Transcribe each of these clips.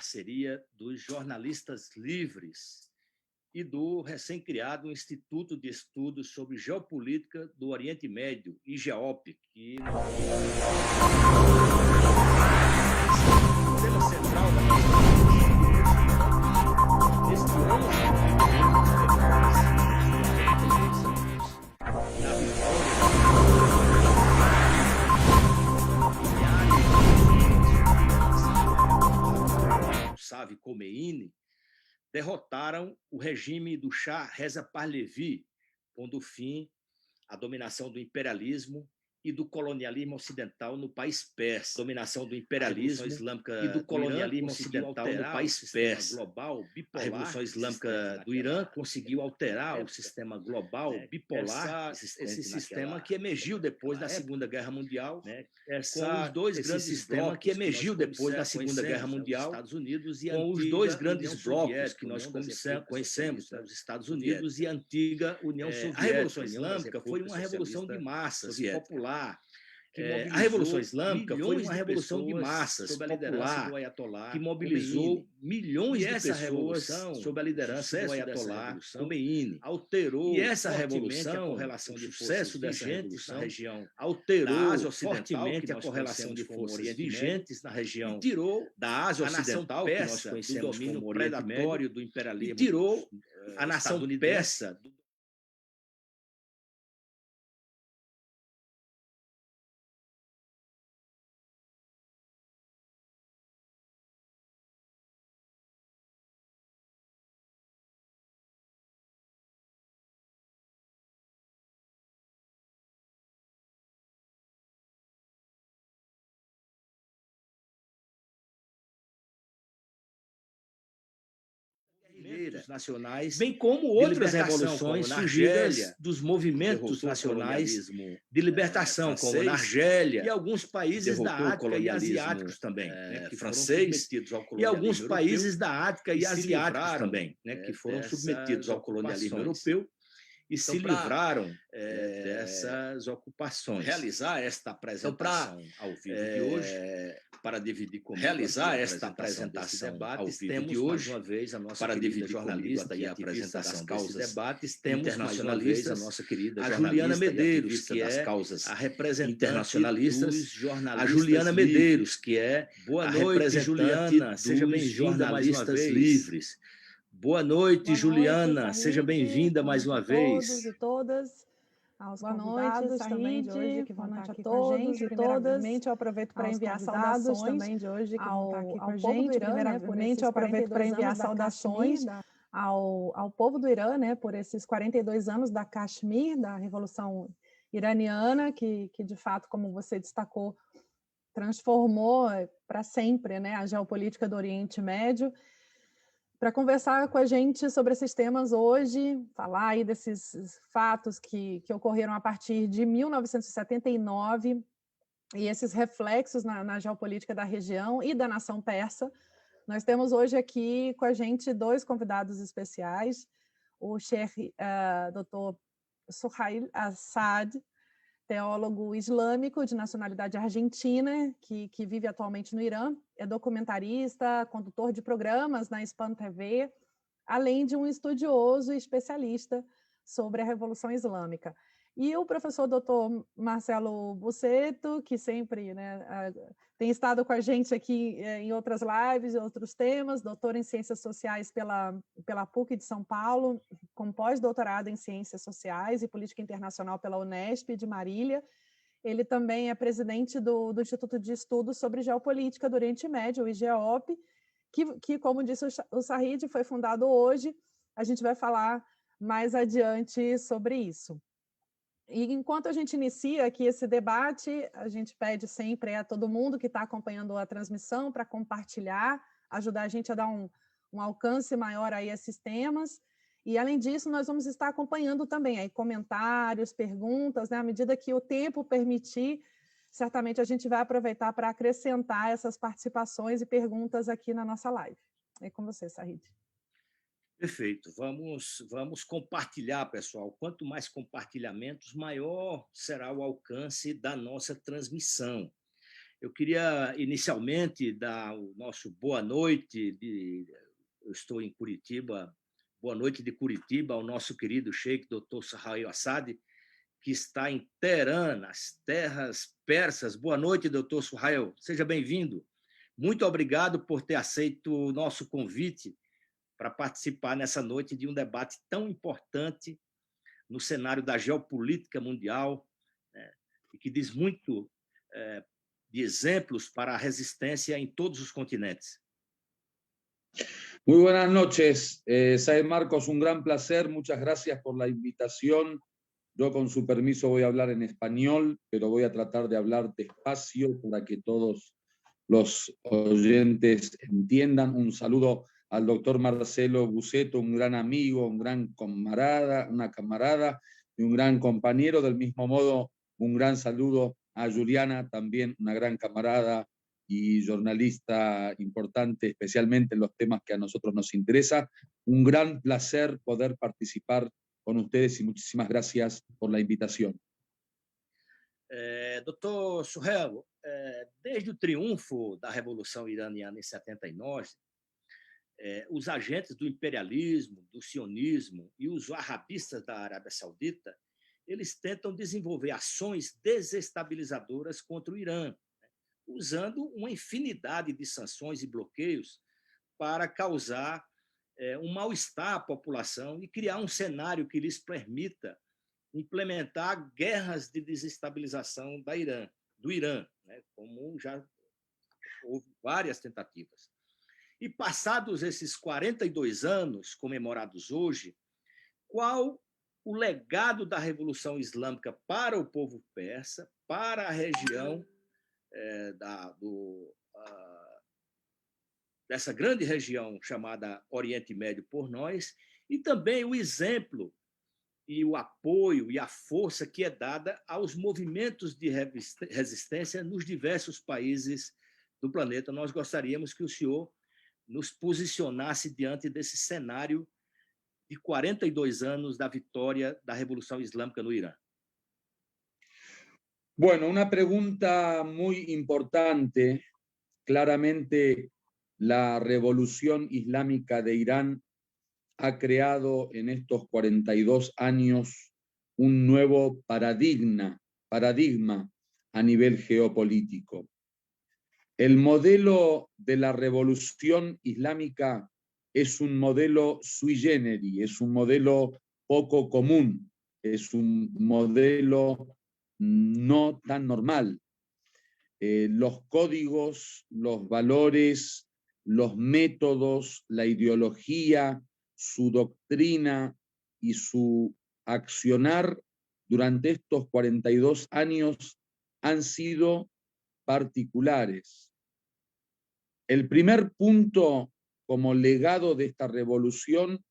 parceria dos jornalistas livres e do recém-criado Instituto de Estudos sobre Geopolítica do Oriente Médio, IGEOP, que o tema central da este ano Savi Khomeini derrotaram o regime do Shah Reza Pahlavi, pondo fim à dominação do imperialismo e do colonialismo ocidental no país persa. Dominação do imperialismo islâmica e do colonialismo ocidental no país persa. Global, bipolar, a Revolução Islâmica do Irã conseguiu alterar o sistema global bipolar, esse sistema que emergiu depois da Segunda Guerra Mundial, com os dois grandes sistemas que emergiu depois da Segunda Guerra Mundial, Estados Unidos e com os dois grandes blocos que nós conhecemos, os Estados Unidos e a antiga União Soviética. A Revolução Islâmica foi uma revolução de massas popular. A Revolução Islâmica foi uma revolução de massas popular que mobilizou milhões de pessoas sob a liderança do Ayatollah Khomeini. Alterou e essa revolução, a correlação de sucesso dessa revolução na região, alterou fortemente a correlação de forças vigentes na região, e tirou da Ásia Ocidental, que nós conhecemos do domínio predatório do imperialismo, e tirou a nação persa nacionais, bem como outras revoluções surgidas dos movimentos nacionais de libertação, como na Argélia, e alguns países da África e asiáticos também, que francês, e alguns países da África e asiáticos também, que foram submetidos ao colonialismo europeu e se livraram dessas ocupações. Realizar esta apresentação ao vivo de hoje, para dividir comigo realizar esta apresentação ao vivo de hoje, mais uma vez, a nossa para dividir jornalista e a apresentação desses debates, temos mais uma vez a nossa querida a Juliana Medeiros, que é a representante internacionalistas, a Juliana Medeiros, que é boa noite, Juliana, seja bem-vinda mais uma vez. Livres. Boa noite, Juliana. Seja bem-vinda mais uma vez. Todos e todas, aos Boa convidados noite, também de hoje que vão boa estar noite aqui a com a todos gente. e Primeiramente, eu aproveito para enviar saudações também de hoje que vão estar aqui com a povo gente. do Irã, Primeiramente, eu aproveito para enviar saudações ao povo do Irã, por esses 42 anos da Kashmir, da Revolução Iraniana, que de fato, como você destacou, transformou para sempre, a geopolítica do Oriente Médio. Para conversar com a gente sobre esses temas hoje, falar aí desses fatos que ocorreram a partir de 1979 e esses reflexos na geopolítica da região e da nação persa. Nós temos hoje aqui com a gente dois convidados especiais, o Sheikh Dr. Suhail Assad, teólogo islâmico de nacionalidade argentina, que vive atualmente no Irã, é documentarista, condutor de programas na Spam TV, além de um estudioso e especialista sobre a Revolução Islâmica. E o professor Dr. Marcelo Bussetto, que sempre tem estado com a gente aqui em outras lives e outros temas, doutor em Ciências Sociais pela PUC de São Paulo, com pós-doutorado em Ciências Sociais e Política Internacional pela Unesp de Marília. Ele também é presidente do Instituto de Estudos sobre Geopolítica do Oriente Médio, o IGEOP, que, como disse o Sahid, foi fundado hoje. A gente vai falar mais adiante sobre isso. E enquanto a gente inicia aqui esse debate, a gente pede sempre a todo mundo que está acompanhando a transmissão para compartilhar, ajudar a gente a dar um alcance maior a esses temas. E, além disso, nós vamos estar acompanhando também aí comentários, perguntas, à medida que o tempo permitir, certamente a gente vai aproveitar para acrescentar essas participações e perguntas aqui na nossa live. É com você, Sahid. Perfeito. Vamos compartilhar, pessoal. Quanto mais compartilhamentos, maior será o alcance da nossa transmissão. Eu queria inicialmente dar o nosso boa noite, eu estou em Curitiba, boa noite de Curitiba ao nosso querido Sheikh Dr. Suhail Assad, que está em Teherã, nas terras persas. Boa noite, Dr. Suhail, seja bem-vindo. Muito obrigado por ter aceito o nosso convite para participar nessa noite de um debate tão importante no cenário da geopolítica mundial, né, e que diz muito de exemplos para a resistência em todos os continentes. Muy buenas noches, Said Marcos, un gran placer, muchas gracias por la invitación. Yo con su permiso voy a hablar en español, pero voy a tratar de hablar despacio para que todos los oyentes entiendan. Un saludo al doctor Marcelo Buceto, un gran amigo, un gran camarada, una camarada y un gran compañero. Del mismo modo, un gran saludo a Juliana, también una gran camarada y jornalista importante, especialmente en los temas que a nosotros nos interesa. Un gran placer poder participar con ustedes y muchísimas gracias por la invitación. Dr. Suhail, desde o triunfo da Revolução Iraniana em 79, os agentes do imperialismo, do sionismo e os wahhabistas da Arábia Saudita, eles tentam desenvolver ações desestabilizadoras contra o Irã, usando uma infinidade de sanções e bloqueios para causar um mal-estar à população e criar um cenário que lhes permita implementar guerras de desestabilização do Irã, né, como já houve várias tentativas. E passados esses 42 anos comemorados hoje, qual o legado da Revolução Islâmica para o povo persa, para a região dessa grande região chamada Oriente Médio por nós, e também o exemplo e o apoio e a força que é dada aos movimentos de resistência nos diversos países do planeta. Nós gostaríamos que o senhor nos posicionasse diante desse cenário de 42 anos da vitória da Revolução Islâmica no Irã. Bueno, una pregunta muy importante. Claramente, la revolución islámica de Irán ha creado en estos 42 años un nuevo paradigma a nivel geopolítico. El modelo de la revolución islámica es un modelo sui generis, es un modelo poco común, es un modelo no tan normal. Los códigos, los valores, los métodos, la ideología, su doctrina y su accionar durante estos 42 años han sido particulares. El primer punto como legado de esta revolución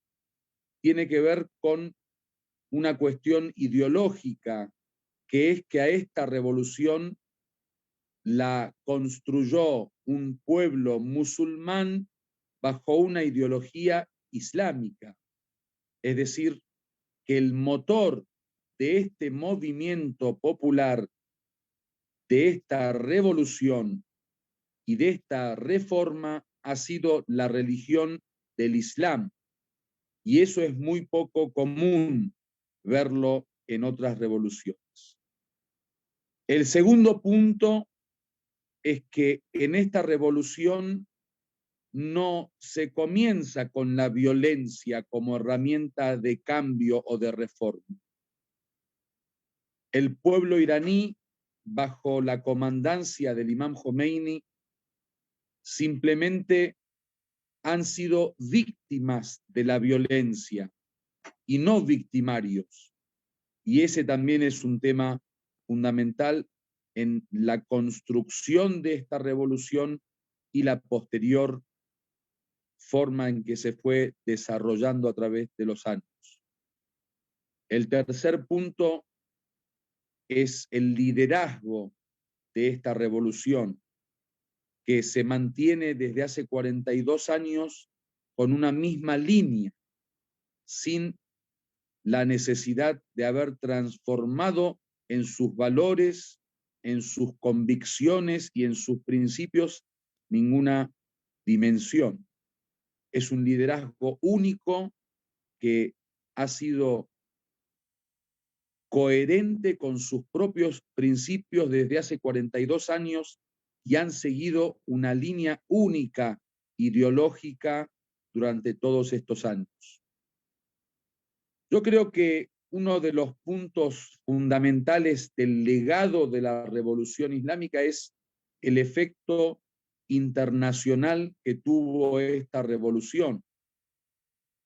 tiene que ver con una cuestión ideológica, que es que a esta revolución la construyó un pueblo musulmán bajo una ideología islámica. Es decir, que el motor de este movimiento popular, de esta revolución y de esta reforma ha sido la religión del Islam. Y eso es muy poco común verlo en otras revoluciones. El segundo punto es que en esta revolución no se comienza con la violencia como herramienta de cambio o de reforma. El pueblo iraní, bajo la comandancia del Imam Khomeini, simplemente han sido víctimas de la violencia y no victimarios. Y ese también es un tema fundamental en la construcción de esta revolución y la posterior forma en que se fue desarrollando a través de los años. El tercer punto es el liderazgo de esta revolución, que se mantiene desde hace 42 años con una misma línea, sin la necesidad de haber transformado en sus valores en sus convicciones y en sus principios ninguna dimensión. Es un liderazgo único que ha sido coherente con sus propios principios desde hace 42 años y han seguido una línea única ideológica durante todos estos años. Yo creo que uno de los puntos fundamentales del legado de la Revolución Islámica es el efecto internacional que tuvo esta revolución.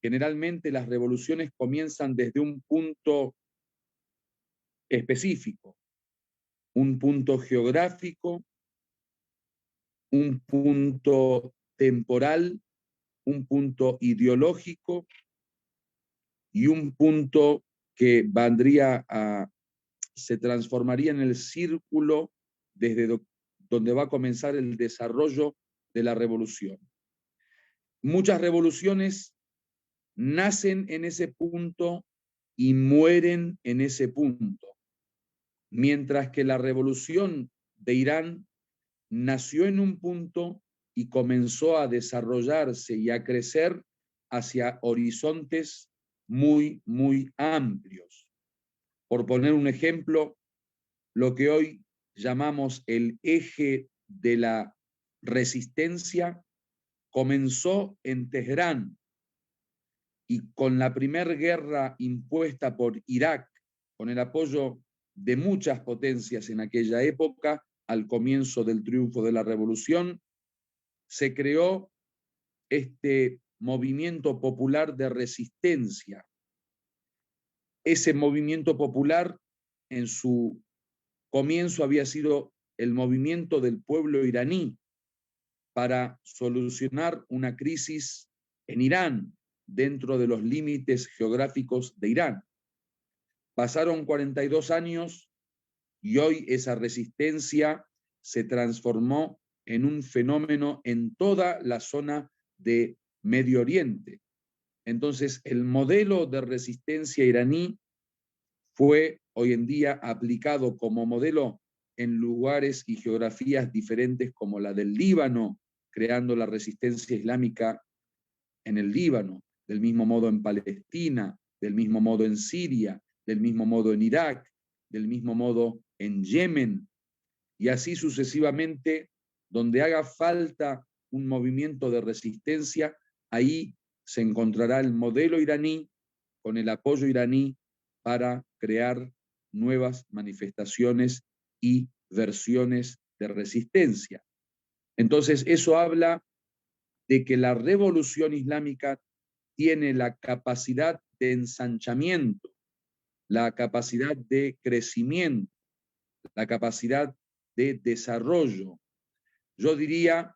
Generalmente las revoluciones comienzan desde un punto específico, un punto geográfico, un punto temporal, un punto ideológico y un punto que se transformaría en el círculo desde donde va a comenzar el desarrollo de la revolución. Muchas revoluciones nacen en ese punto y mueren en ese punto, mientras que la revolución de Irán nació en un punto y comenzó a desarrollarse y a crecer hacia horizontes muy, muy amplios. Por poner un ejemplo, lo que hoy llamamos el eje de la resistencia comenzó en Teherán y con la primera guerra impuesta por Irak, con el apoyo de muchas potencias en aquella época, al comienzo del triunfo de la revolución, se creó este movimiento popular de resistencia. Ese movimiento popular en su comienzo había sido el movimiento del pueblo iraní para solucionar una crisis en Irán dentro de los límites geográficos de Irán. Pasaron 42 años y hoy esa resistencia se transformó en un fenómeno en toda la zona de Medio Oriente. Entonces, el modelo de resistencia iraní fue hoy en día aplicado como modelo en lugares y geografías diferentes como la del Líbano, creando la resistencia islámica en el Líbano, del mismo modo en Palestina, del mismo modo en Siria, del mismo modo en Irak, del mismo modo en Yemen, y así sucesivamente, donde haga falta un movimiento de resistencia, ahí se encontrará el modelo iraní con el apoyo iraní para crear nuevas manifestaciones y versiones de resistencia. Entonces, eso habla de que la revolución islámica tiene la capacidad de ensanchamiento, la capacidad de crecimiento, la capacidad de desarrollo. Yo diría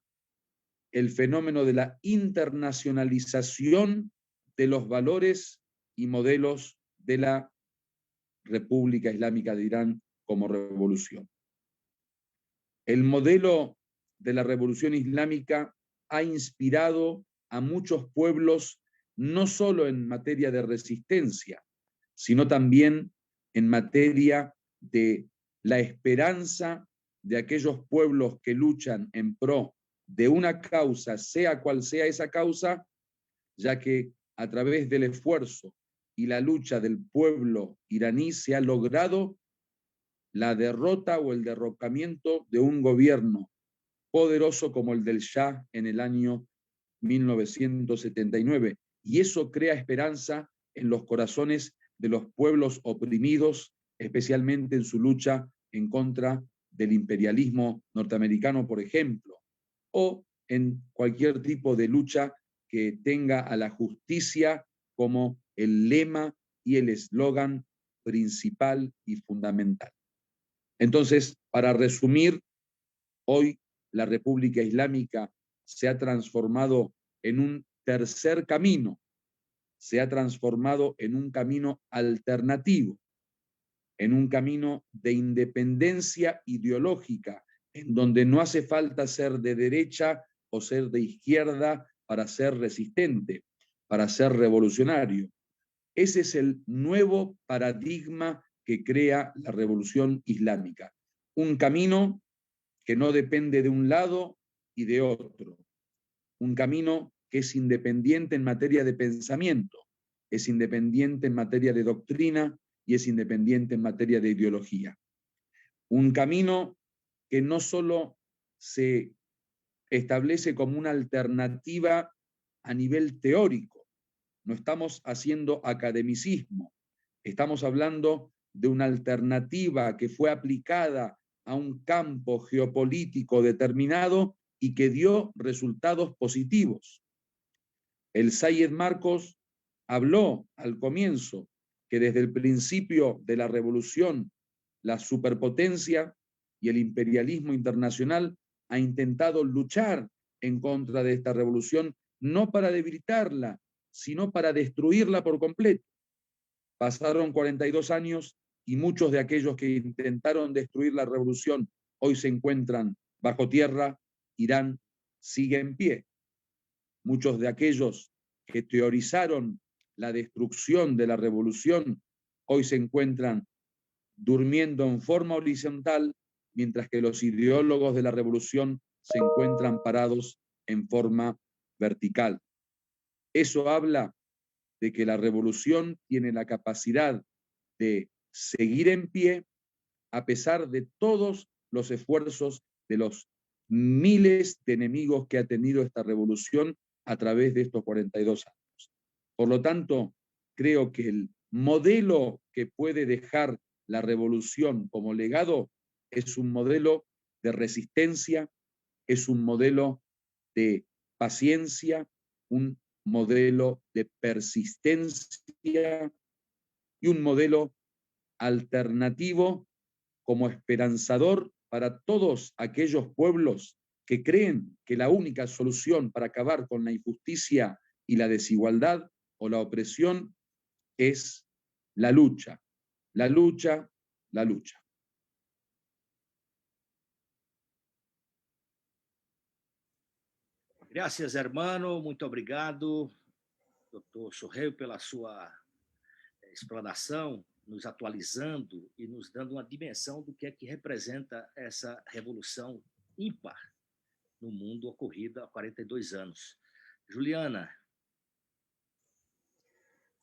el fenómeno de la internacionalización de los valores y modelos de la República Islámica de Irán como revolución. El modelo de la revolución islámica ha inspirado a muchos pueblos no solo en materia de resistencia, sino también en materia de la esperanza de aquellos pueblos que luchan en pro de una causa, sea cual sea esa causa, ya que a través del esfuerzo y la lucha del pueblo iraní se ha logrado la derrota o el derrocamiento de un gobierno poderoso como el del Shah en el año 1979. Y eso crea esperanza en los corazones de los pueblos oprimidos, especialmente en su lucha en contra del imperialismo norteamericano, por ejemplo, o en cualquier tipo de lucha que tenga a la justicia como el lema y el eslogan principal y fundamental. Entonces, para resumir, hoy la República Islámica se ha transformado en un tercer camino, se ha transformado en un camino alternativo, en un camino de independencia ideológica, en donde no hace falta ser de derecha o ser de izquierda para ser resistente, para ser revolucionario. Ese es el nuevo paradigma que crea la revolución islámica. un camino que no depende de un lado y de otro, un camino que es independiente en materia de pensamiento, es independiente en materia de doctrina y es independiente en materia de ideología. Un camino que no solo se establece como una alternativa a nivel teórico, no estamos haciendo academicismo, estamos hablando de una alternativa que fue aplicada a un campo geopolítico determinado y que dio resultados positivos. El Sayed Marcos habló al comienzo que desde el principio de la revolución, la superpotencia y el imperialismo internacional ha intentado luchar en contra de esta revolución, no para debilitarla, sino para destruirla por completo. Pasaron 42 años y muchos de aquellos que intentaron destruir la revolución hoy se encuentran bajo tierra. Irán sigue en pie. Muchos de aquellos que teorizaron la destrucción de la revolución hoy se encuentran durmiendo en forma horizontal, mientras que los ideólogos de la revolución se encuentran parados en forma vertical. Eso habla de que la revolución tiene la capacidad de seguir en pie a pesar de todos los esfuerzos de los miles de enemigos que ha tenido esta revolución a través de estos 42 años. Por lo tanto, creo que el modelo que puede dejar la revolución como legado es un modelo de resistencia, es un modelo de paciencia, un modelo de persistencia y un modelo alternativo como esperanzador para todos aquellos pueblos que creen que la única solución para acabar con la injusticia y la desigualdad o la opresión es la lucha, la lucha, la lucha. Graças, hermano. Muito obrigado, doutor Soheil, pela sua explanação, nos atualizando e nos dando uma dimensão do que é que representa essa revolução ímpar no mundo ocorrida há 42 anos. Juliana.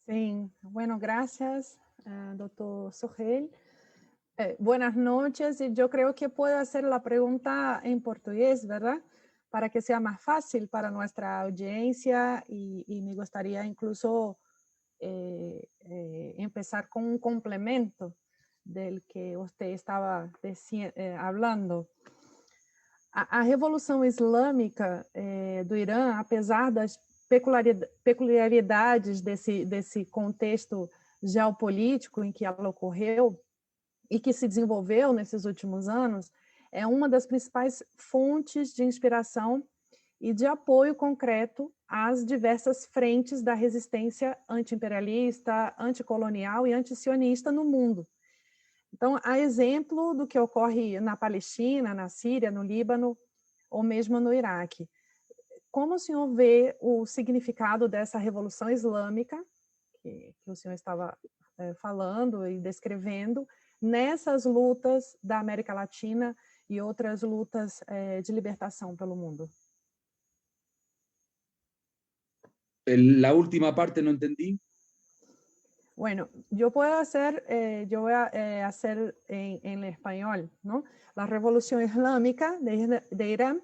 Sí, bueno, gracias, doctor Soheil. Buenas noches, y yo creo que puedo hacer la pregunta en portugués, ¿verdad? Para que sea más fácil para nuestra audiencia y me gustaría incluso empezar con un complemento del que usted estaba hablando. A Revolução Islâmica do Irã, apesar das peculiaridades desse contexto geopolítico em que ela ocorreu e que se desenvolveu nesses últimos anos, é uma das principais fontes de inspiração e de apoio concreto às diversas frentes da resistência anti-imperialista, anticolonial e antisionista no mundo. Então, há exemplo do que ocorre na Palestina, na Síria, no Líbano, ou mesmo no Iraque. Como o senhor vê o significado dessa Revolução Islâmica, que o senhor estava falando e descrevendo, nessas lutas da América Latina e outras lutas de libertação pelo mundo? La última parte no entendí. Bueno, yo voy a hacer en español, ¿no? La Revolución Islámica de Irán,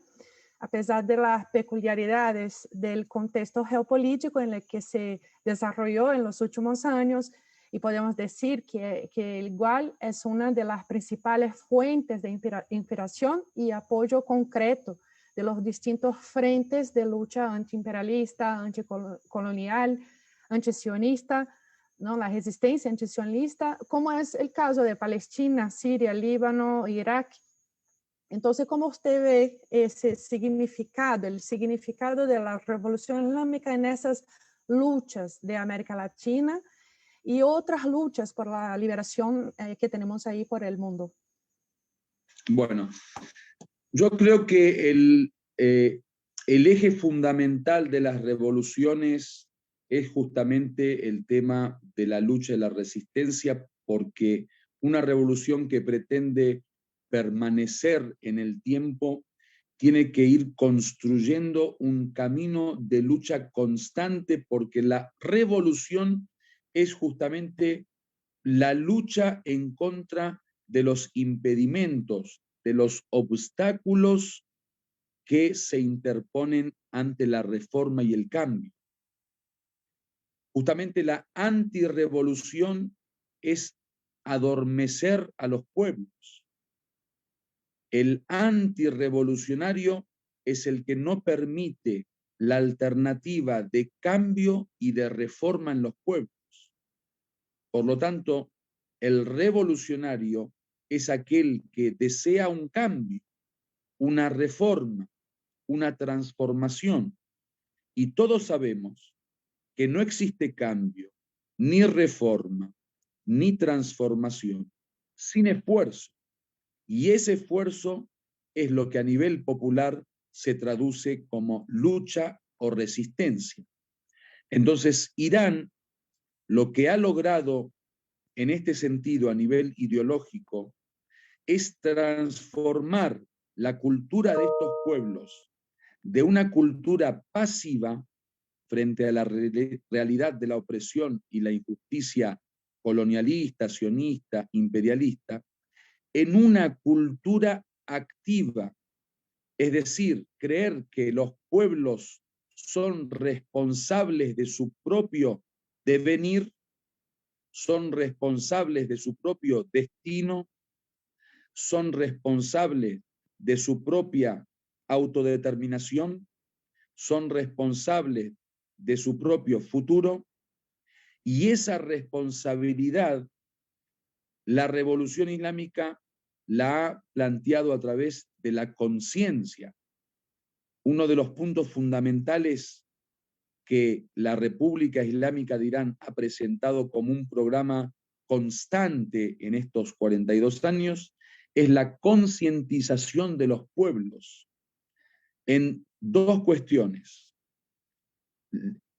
a pesar de las peculiaridades del contexto geopolítico en el que se desarrolló en los últimos años, y podemos decir que igual es una de las principales fuentes de inspiración y apoyo concreto de los distintos frentes de lucha antiimperialista, anticolonial, antisionista, ¿no? La resistencia antisionista, como es el caso de Palestina, Siria, Líbano, Irak. Entonces, ¿cómo usted ve ese significado, el significado de la Revolución Islámica en esas luchas de América Latina y otras luchas por la liberación que tenemos ahí por el mundo? Bueno, yo creo que el eje fundamental de las revoluciones es justamente el tema de la lucha y la resistencia, porque una revolución que pretende permanecer en el tiempo, tiene que ir construyendo un camino de lucha constante, porque la revolución es justamente la lucha en contra de los impedimentos, de los obstáculos que se interponen ante la reforma y el cambio. Justamente la antirrevolución es adormecer a los pueblos. El antirrevolucionario es el que no permite la alternativa de cambio y de reforma en los pueblos. Por lo tanto, el revolucionario es aquel que desea un cambio, una reforma, una transformación. Y todos sabemos que no existe cambio, ni reforma, ni transformación sin esfuerzo. Y ese esfuerzo es lo que a nivel popular se traduce como lucha o resistencia. Entonces, Irán lo que ha logrado en este sentido a nivel ideológico es transformar la cultura de estos pueblos de una cultura pasiva frente a la realidad de la opresión y la injusticia colonialista, sionista, imperialista, en una cultura activa, es decir, creer que los pueblos son responsables de su propio devenir, son responsables de su propio destino, son responsables de su propia autodeterminación, son responsables de su propio futuro, y esa responsabilidad la revolución islámica la ha planteado a través de la conciencia. Uno de los puntos fundamentales que la República Islámica de Irán ha presentado como un programa constante en estos 42 años es la concientización de los pueblos en dos cuestiones.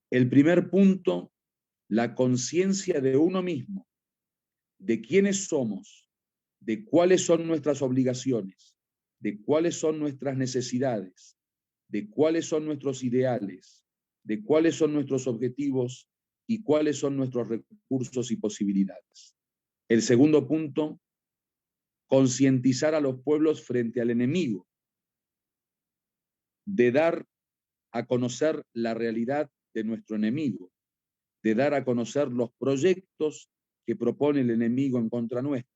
El primer punto, la conciencia de uno mismo, de quiénes somos, de cuáles son nuestras obligaciones, de cuáles son nuestras necesidades, de cuáles son nuestros ideales, de cuáles son nuestros objetivos y cuáles son nuestros recursos y posibilidades. El segundo punto, concientizar a los pueblos frente al enemigo, de dar a conocer la realidad de nuestro enemigo, de dar a conocer los proyectos que propone el enemigo en contra nuestra,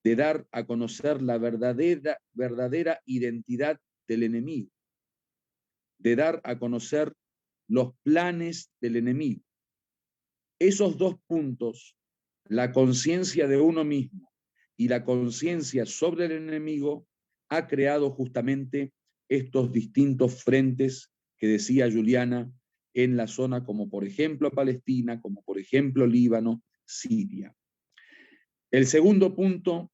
de dar a conocer la verdadera identidad del enemigo, de dar a conocer los planes del enemigo. Esos dos puntos, la conciencia de uno mismo y la conciencia sobre el enemigo, ha creado justamente estos distintos frentes que decía Juliana en la zona, como por ejemplo Palestina, como por ejemplo Líbano, Siria. El segundo punto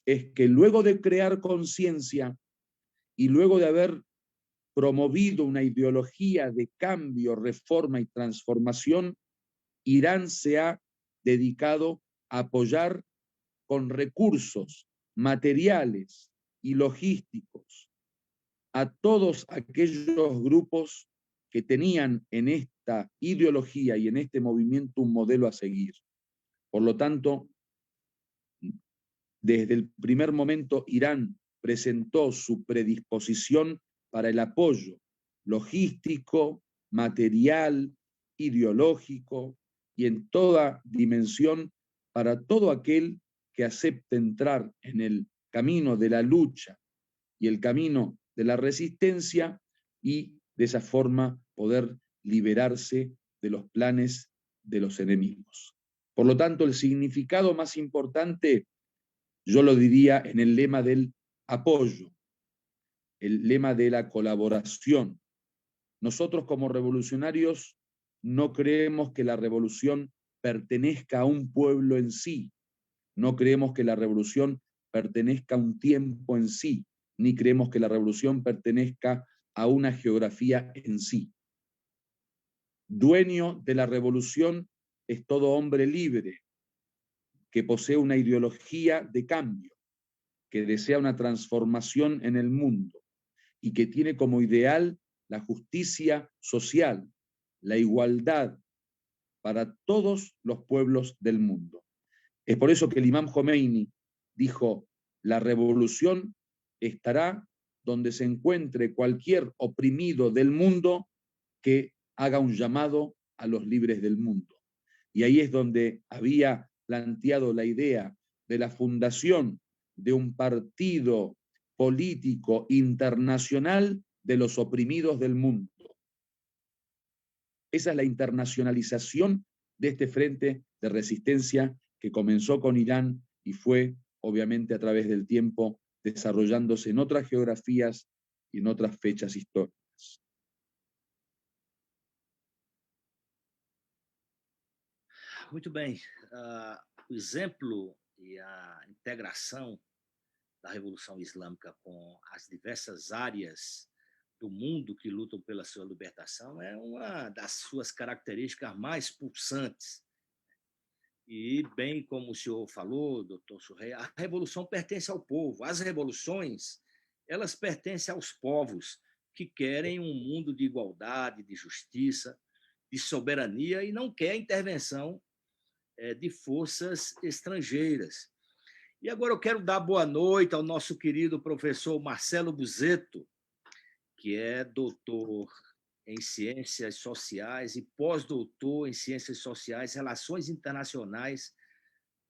es que luego de crear conciencia y luego de haber promovido una ideología de cambio, reforma y transformación, Irán se ha dedicado a apoyar con recursos materiales y logísticos a todos aquellos grupos que tenían en esta ideología y en este movimiento un modelo a seguir. Por lo tanto, desde el primer momento, Irán presentó su predisposición para el apoyo logístico, material, ideológico y en toda dimensión para todo aquel que acepte entrar en el camino de la lucha y el camino de la resistencia y de esa forma poder liberarse de los planes de los enemigos. Por lo tanto, el significado más importante yo lo diría en el lema del apoyo, el lema de la colaboración. Nosotros como revolucionarios no creemos que la revolución pertenezca a un pueblo en sí, no creemos que la revolución pertenezca a un tiempo en sí, ni creemos que la revolución pertenezca a una geografía en sí. Dueño de la revolución es todo hombre libre, que posee una ideología de cambio, que desea una transformación en el mundo y que tiene como ideal la justicia social, la igualdad para todos los pueblos del mundo. Es por eso que el imam Khomeini dijo: la revolución estará donde se encuentre cualquier oprimido del mundo que haga un llamado a los libres del mundo. Y ahí es donde había planteado la idea de la fundación de un partido político internacional de los oprimidos del mundo. Esa es la internacionalización de este frente de resistencia que comenzó con Irán y fue, obviamente, a través del tiempo desarrollándose en otras geografías y en otras fechas históricas. Muito bem. O exemplo e a integração da Revolução Islâmica com as diversas áreas do mundo que lutam pela sua libertação é uma das suas características mais pulsantes. E, bem como o senhor falou, doutor Suhey, a revolução pertence ao povo. As revoluções, elas pertencem aos povos que querem um mundo de igualdade, de justiça, de soberania e não quer intervenção de forças estrangeiras. E agora eu quero dar boa noite ao nosso querido professor Marcelo Busetto, que é doutor em Ciências Sociais e pós-doutor em Ciências Sociais e Relações Internacionais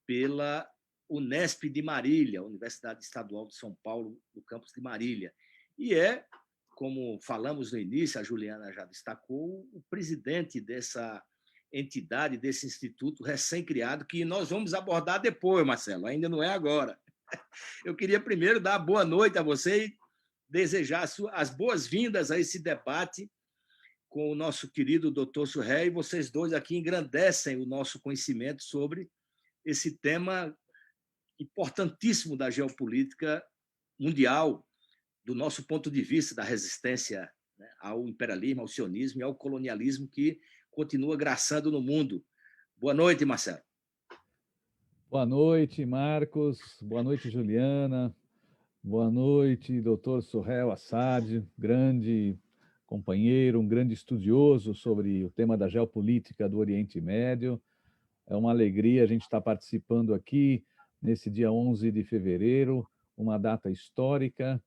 pela Unesp de Marília, Universidade Estadual de São Paulo, do campus de Marília. E é, como falamos no início, a Juliana já destacou, o presidente dessa entidade, desse instituto recém-criado, que nós vamos abordar depois, Marcelo, ainda não é agora. Eu queria primeiro dar boa noite a você e desejar as boas-vindas a esse debate com o nosso querido doutor Suhey. Vocês dois aqui engrandecem o nosso conhecimento sobre esse tema importantíssimo da geopolítica mundial, do nosso ponto de vista da resistência, né, ao imperialismo, ao sionismo e ao colonialismo que continua graçando no mundo. Boa noite, Marcelo. Boa noite, Marcos. Boa noite, Juliana. Boa noite, doutor Suhey Assad, grande companheiro, um grande estudioso sobre o tema da geopolítica do Oriente Médio. É uma alegria a gente estar participando aqui nesse dia 11 de fevereiro, uma data histórica,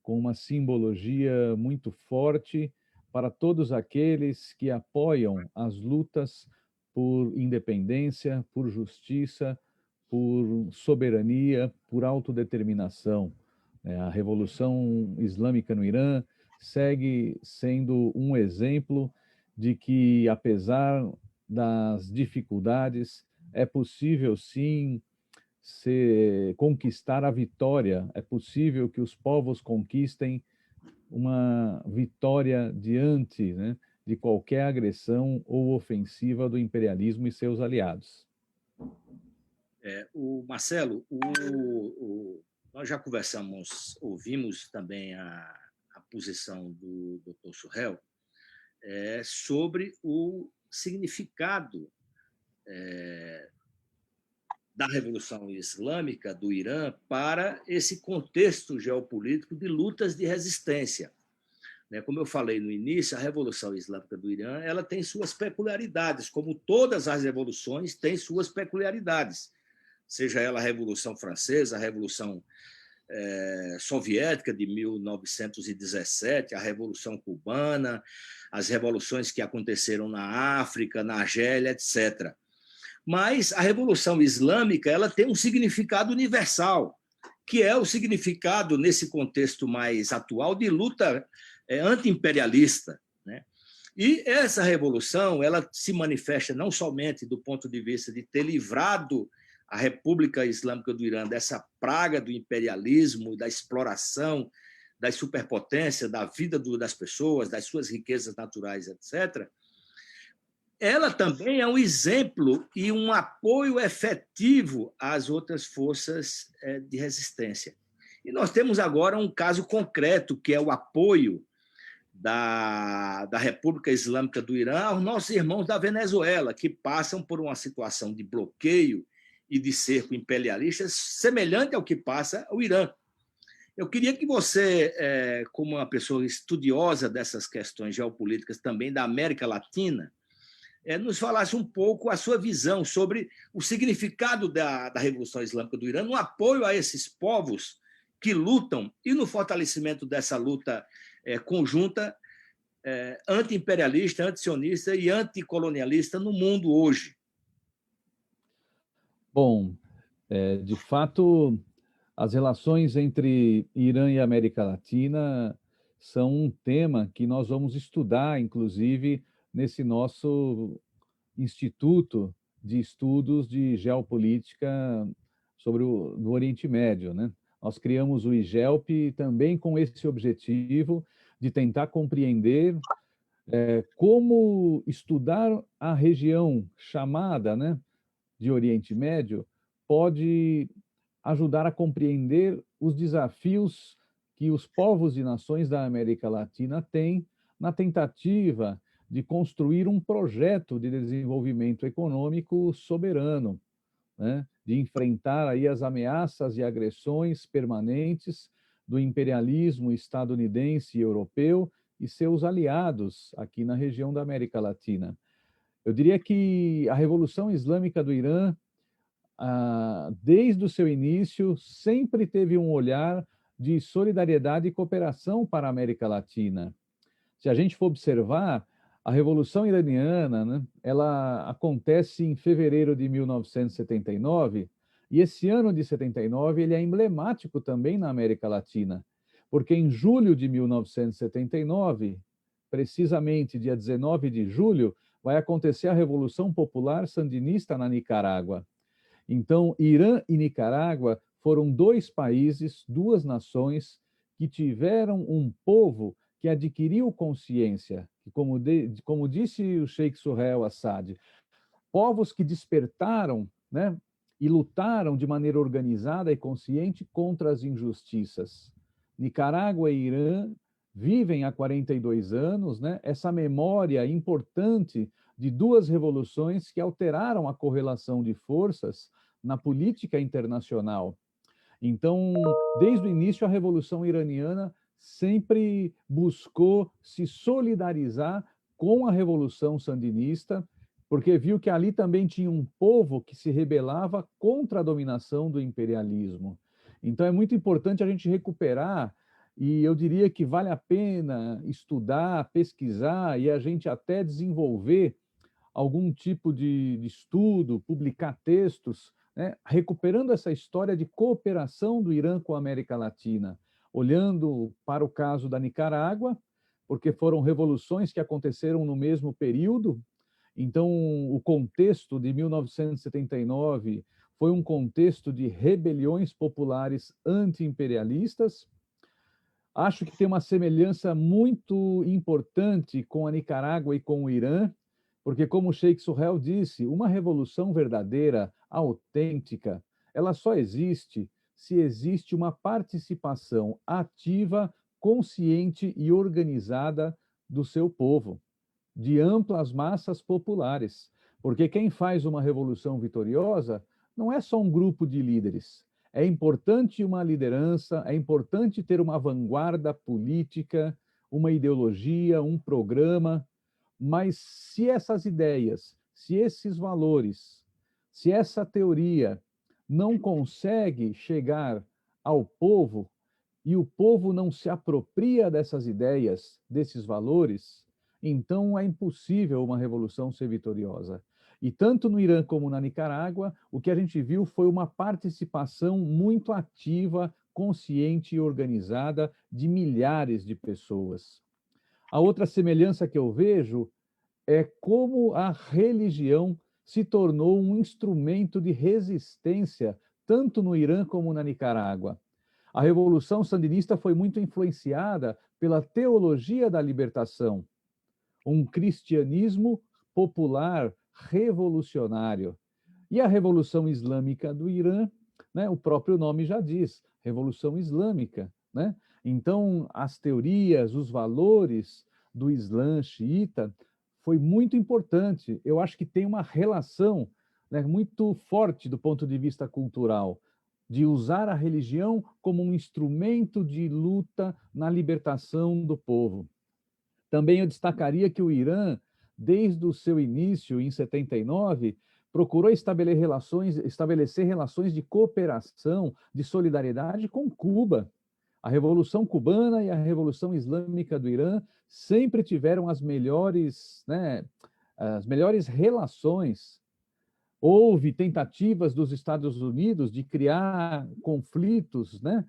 com uma simbologia muito forte para todos aqueles que apoiam as lutas por independência, por justiça, por soberania, por autodeterminação. A Revolução Islâmica no Irã segue sendo um exemplo de que, apesar das dificuldades, é possível, sim, conquistar a vitória. É possível que os povos conquistem uma vitória diante, né, de qualquer agressão ou ofensiva do imperialismo e seus aliados. Marcelo, nós já conversamos, ouvimos também a posição do Dr. Suhey sobre o significado da Revolução Islâmica do Irã para esse contexto geopolítico de lutas de resistência. Como eu falei no início, a Revolução Islâmica do Irã ela tem suas peculiaridades, como todas as revoluções têm suas peculiaridades, seja ela a Revolução Francesa, a Revolução Soviética de 1917, a Revolução Cubana, as revoluções que aconteceram na África, na Argélia, etc. Mas a Revolução Islâmica ela tem um significado universal, que é o significado, nesse contexto mais atual, de luta anti-imperialista, né? E essa revolução ela se manifesta não somente do ponto de vista de ter livrado a República Islâmica do Irã dessa praga do imperialismo, da exploração, das superpotências, da vida das pessoas, das suas riquezas naturais, etc., ela também é um exemplo e um apoio efetivo às outras forças de resistência. E nós temos agora um caso concreto, que é o apoio da República Islâmica do Irã aos nossos irmãos da Venezuela, que passam por uma situação de bloqueio e de cerco imperialista semelhante ao que passa o Irã. Eu queria que você, como uma pessoa estudiosa dessas questões geopolíticas também da América Latina, nos falasse um pouco a sua visão sobre o significado da Revolução Islâmica do Irã no apoio a esses povos que lutam e no fortalecimento dessa luta conjunta anti-imperialista, anti-sionista e anticolonialista no mundo hoje. Bom, de fato, as relações entre Irã e América Latina são um tema que nós vamos estudar, inclusive, nesse nosso Instituto de Estudos de Geopolítica do Oriente Médio, né? Nós criamos o IGELP também com esse objetivo de tentar compreender como estudar a região chamada, né, de Oriente Médio pode ajudar a compreender os desafios que os povos e nações da América Latina têm na tentativa de construir um projeto de desenvolvimento econômico soberano, né? De enfrentar aí as ameaças e agressões permanentes do imperialismo estadunidense e europeu e seus aliados aqui na região da América Latina. Eu diria que a Revolução Islâmica do Irã, desde o seu início, sempre teve um olhar de solidariedade e cooperação para a América Latina. Se a gente for observar, a Revolução Iraniana, né, ela acontece em fevereiro de 1979, e esse ano de 79 ele é emblemático também na América Latina, porque em julho de 1979, precisamente dia 19 de julho, vai acontecer a Revolução Popular Sandinista na Nicarágua. Então, Irã e Nicarágua foram dois países, duas nações, que tiveram um povo que adquiriu consciência, que, como disse o Sheikh Suhail Assad, povos que despertaram, né, e lutaram de maneira organizada e consciente contra as injustiças. Nicarágua e Irã vivem há 42 anos, né, essa memória importante de duas revoluções que alteraram a correlação de forças na política internacional. Então, desde o início, a Revolução Iraniana sempre buscou se solidarizar com a Revolução Sandinista, porque viu que ali também tinha um povo que se rebelava contra a dominação do imperialismo. Então, é muito importante a gente recuperar, e eu diria que vale a pena estudar, pesquisar e a gente até desenvolver algum tipo de estudo, publicar textos, né, recuperando essa história de cooperação do Irã com a América Latina, olhando para o caso da Nicarágua, porque foram revoluções que aconteceram no mesmo período. Então, o contexto de 1979 foi um contexto de rebeliões populares anti-imperialistas. Acho que tem uma semelhança muito importante com a Nicarágua e com o Irã, porque, como o Sheikh Suhail disse, uma revolução verdadeira, autêntica, ela só existe se existe uma participação ativa, consciente e organizada do seu povo, de amplas massas populares. Porque quem faz uma revolução vitoriosa não é só um grupo de líderes. É importante uma liderança, é importante ter uma vanguarda política, uma ideologia, um programa, mas se essas ideias, se esses valores, se essa teoria não consegue chegar ao povo e o povo não se apropria dessas ideias, desses valores, então é impossível uma revolução ser vitoriosa. E tanto no Irã como na Nicarágua, o que a gente viu foi uma participação muito ativa, consciente e organizada de milhares de pessoas. A outra semelhança que eu vejo é como a religião se tornou um instrumento de resistência, tanto no Irã como na Nicarágua. A Revolução Sandinista foi muito influenciada pela teologia da libertação, um cristianismo popular revolucionário. E a Revolução Islâmica do Irã, né, o próprio nome já diz, Revolução Islâmica, né? Então, as teorias, os valores do Islã xiita foi muito importante. Eu acho que tem uma relação, né, muito forte do ponto de vista cultural de usar a religião como um instrumento de luta na libertação do povo. Também eu destacaria que o Irã, desde o seu início, em 79, procurou estabelecer relações de cooperação, de solidariedade com Cuba. A Revolução Cubana e a Revolução Islâmica do Irã sempre tiveram as melhores relações. Houve tentativas dos Estados Unidos de criar conflitos, né?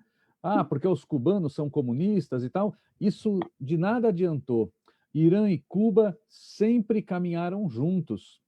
Porque os cubanos são comunistas e tal. Isso de nada adiantou. Irã e Cuba sempre caminharam juntos.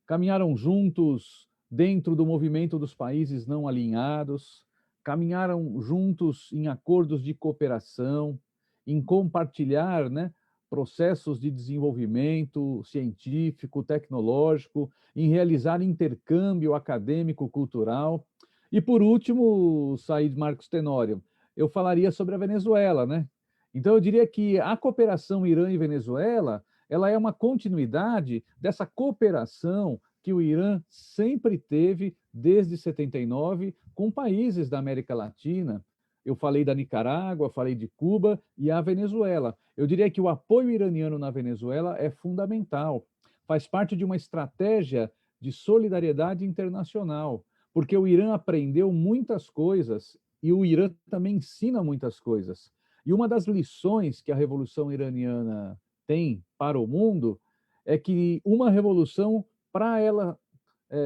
Caminharam juntos dentro do movimento dos países não alinhados, caminharam juntos em acordos de cooperação, em compartilhar, né, processos de desenvolvimento científico, tecnológico, em realizar intercâmbio acadêmico, cultural. E, por último, Said Marcos Tenório, eu falaria sobre a Venezuela, né? Então, eu diria que a cooperação Irã e Venezuela, ela é uma continuidade dessa cooperação que o Irã sempre teve desde 79 com países da América Latina. Eu falei da Nicarágua, falei de Cuba e a Venezuela. Eu diria que o apoio iraniano na Venezuela é fundamental. Faz parte de uma estratégia de solidariedade internacional, porque o Irã aprendeu muitas coisas e o Irã também ensina muitas coisas. E uma das lições que a Revolução Iraniana tem para o mundo é que uma revolução, para ela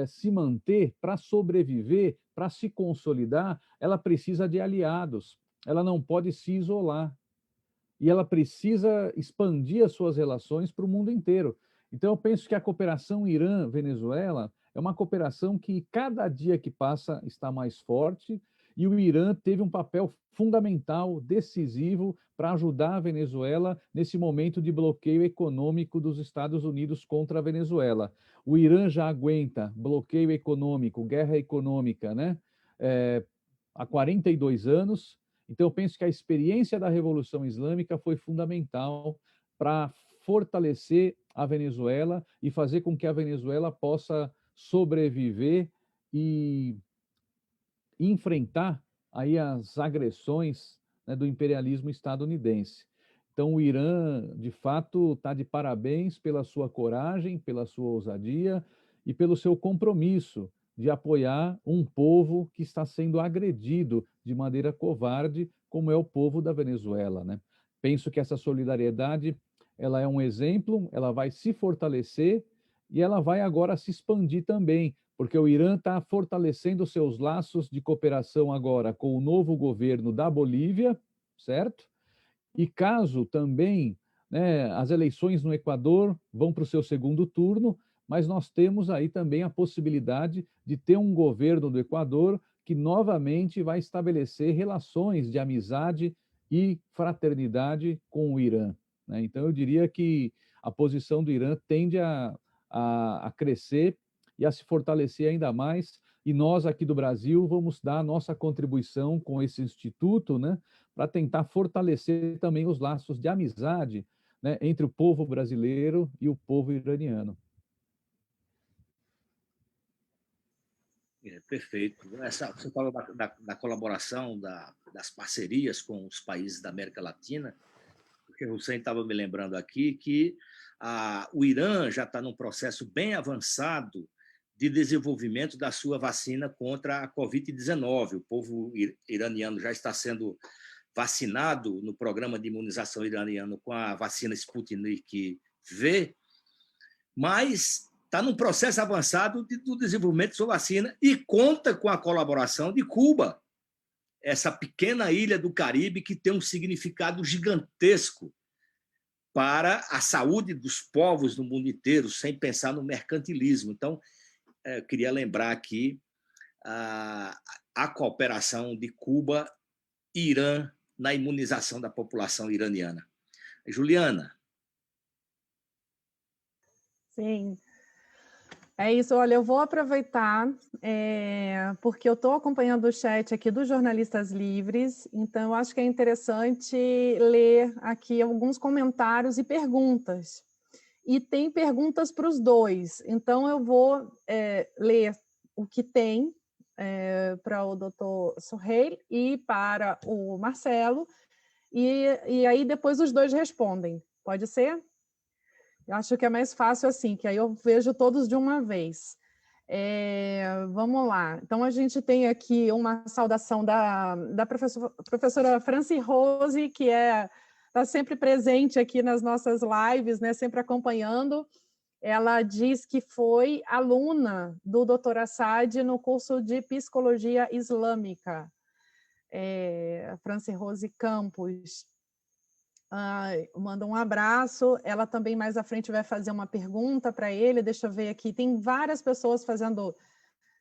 se manter, para sobreviver, para se consolidar, ela precisa de aliados, ela não pode se isolar. E ela precisa expandir as suas relações para o mundo inteiro. Então, eu penso que a cooperação Irã-Venezuela é uma cooperação que, cada dia que passa, está mais forte, e o Irã teve um papel fundamental, decisivo, para ajudar a Venezuela nesse momento de bloqueio econômico dos Estados Unidos contra a Venezuela. O Irã já aguenta bloqueio econômico, guerra econômica, né? Há 42 anos. Então, eu penso que a experiência da Revolução Islâmica foi fundamental para fortalecer a Venezuela e fazer com que a Venezuela possa sobreviver e enfrentar aí as agressões, né, do imperialismo estadunidense. Então, o Irã, de fato, está de parabéns pela sua coragem, pela sua ousadia e pelo seu compromisso de apoiar um povo que está sendo agredido de maneira covarde, como é o povo da Venezuela, né? Penso que essa solidariedade, ela é um exemplo, ela vai se fortalecer e ela vai agora se expandir também, porque o Irã está fortalecendo seus laços de cooperação agora com o novo governo da Bolívia, certo? E caso também, né, as eleições no Equador vão para o seu segundo turno, mas nós temos aí também a possibilidade de ter um governo do Equador que novamente vai estabelecer relações de amizade e fraternidade com o Irã, né? Então, eu diria que a posição do Irã tende a crescer e a se fortalecer ainda mais, e nós aqui do Brasil vamos dar a nossa contribuição com esse instituto, né, para tentar fortalecer também os laços de amizade, né, entre o povo brasileiro e o povo iraniano. Perfeito. Você falou da colaboração, das parcerias com os países da América Latina, porque o Hussein estava me lembrando aqui que o Irã já está num processo bem avançado de desenvolvimento da sua vacina contra a Covid-19. O povo iraniano já está sendo vacinado no programa de imunização iraniano com a vacina Sputnik V, mas está num processo avançado do desenvolvimento de sua vacina e conta com a colaboração de Cuba, essa pequena ilha do Caribe que tem um significado gigantesco para a saúde dos povos no mundo inteiro, sem pensar no mercantilismo. Então, eu queria lembrar aqui a cooperação de Cuba e Irã na imunização da população iraniana. Juliana. Sim. É isso, olha, eu vou aproveitar, porque eu estou acompanhando o chat aqui dos Jornalistas Livres, então eu acho que é interessante ler aqui alguns comentários e perguntas. E tem perguntas para os dois, então eu vou ler o que tem para o doutor Soheil e para o Marcelo, e aí depois os dois respondem. Pode ser? Eu acho que é mais fácil assim, que aí eu vejo todos de uma vez. Vamos lá. Então, a gente tem aqui uma saudação da professora Franci Rose, que está sempre presente aqui nas nossas lives, né, sempre acompanhando. Ela diz que foi aluna do Dr. Assad no curso de Psicologia Islâmica, Franci Rose Campos. Manda um abraço. Ela também mais à frente vai fazer uma pergunta para ele. Deixa eu ver aqui. Tem várias pessoas fazendo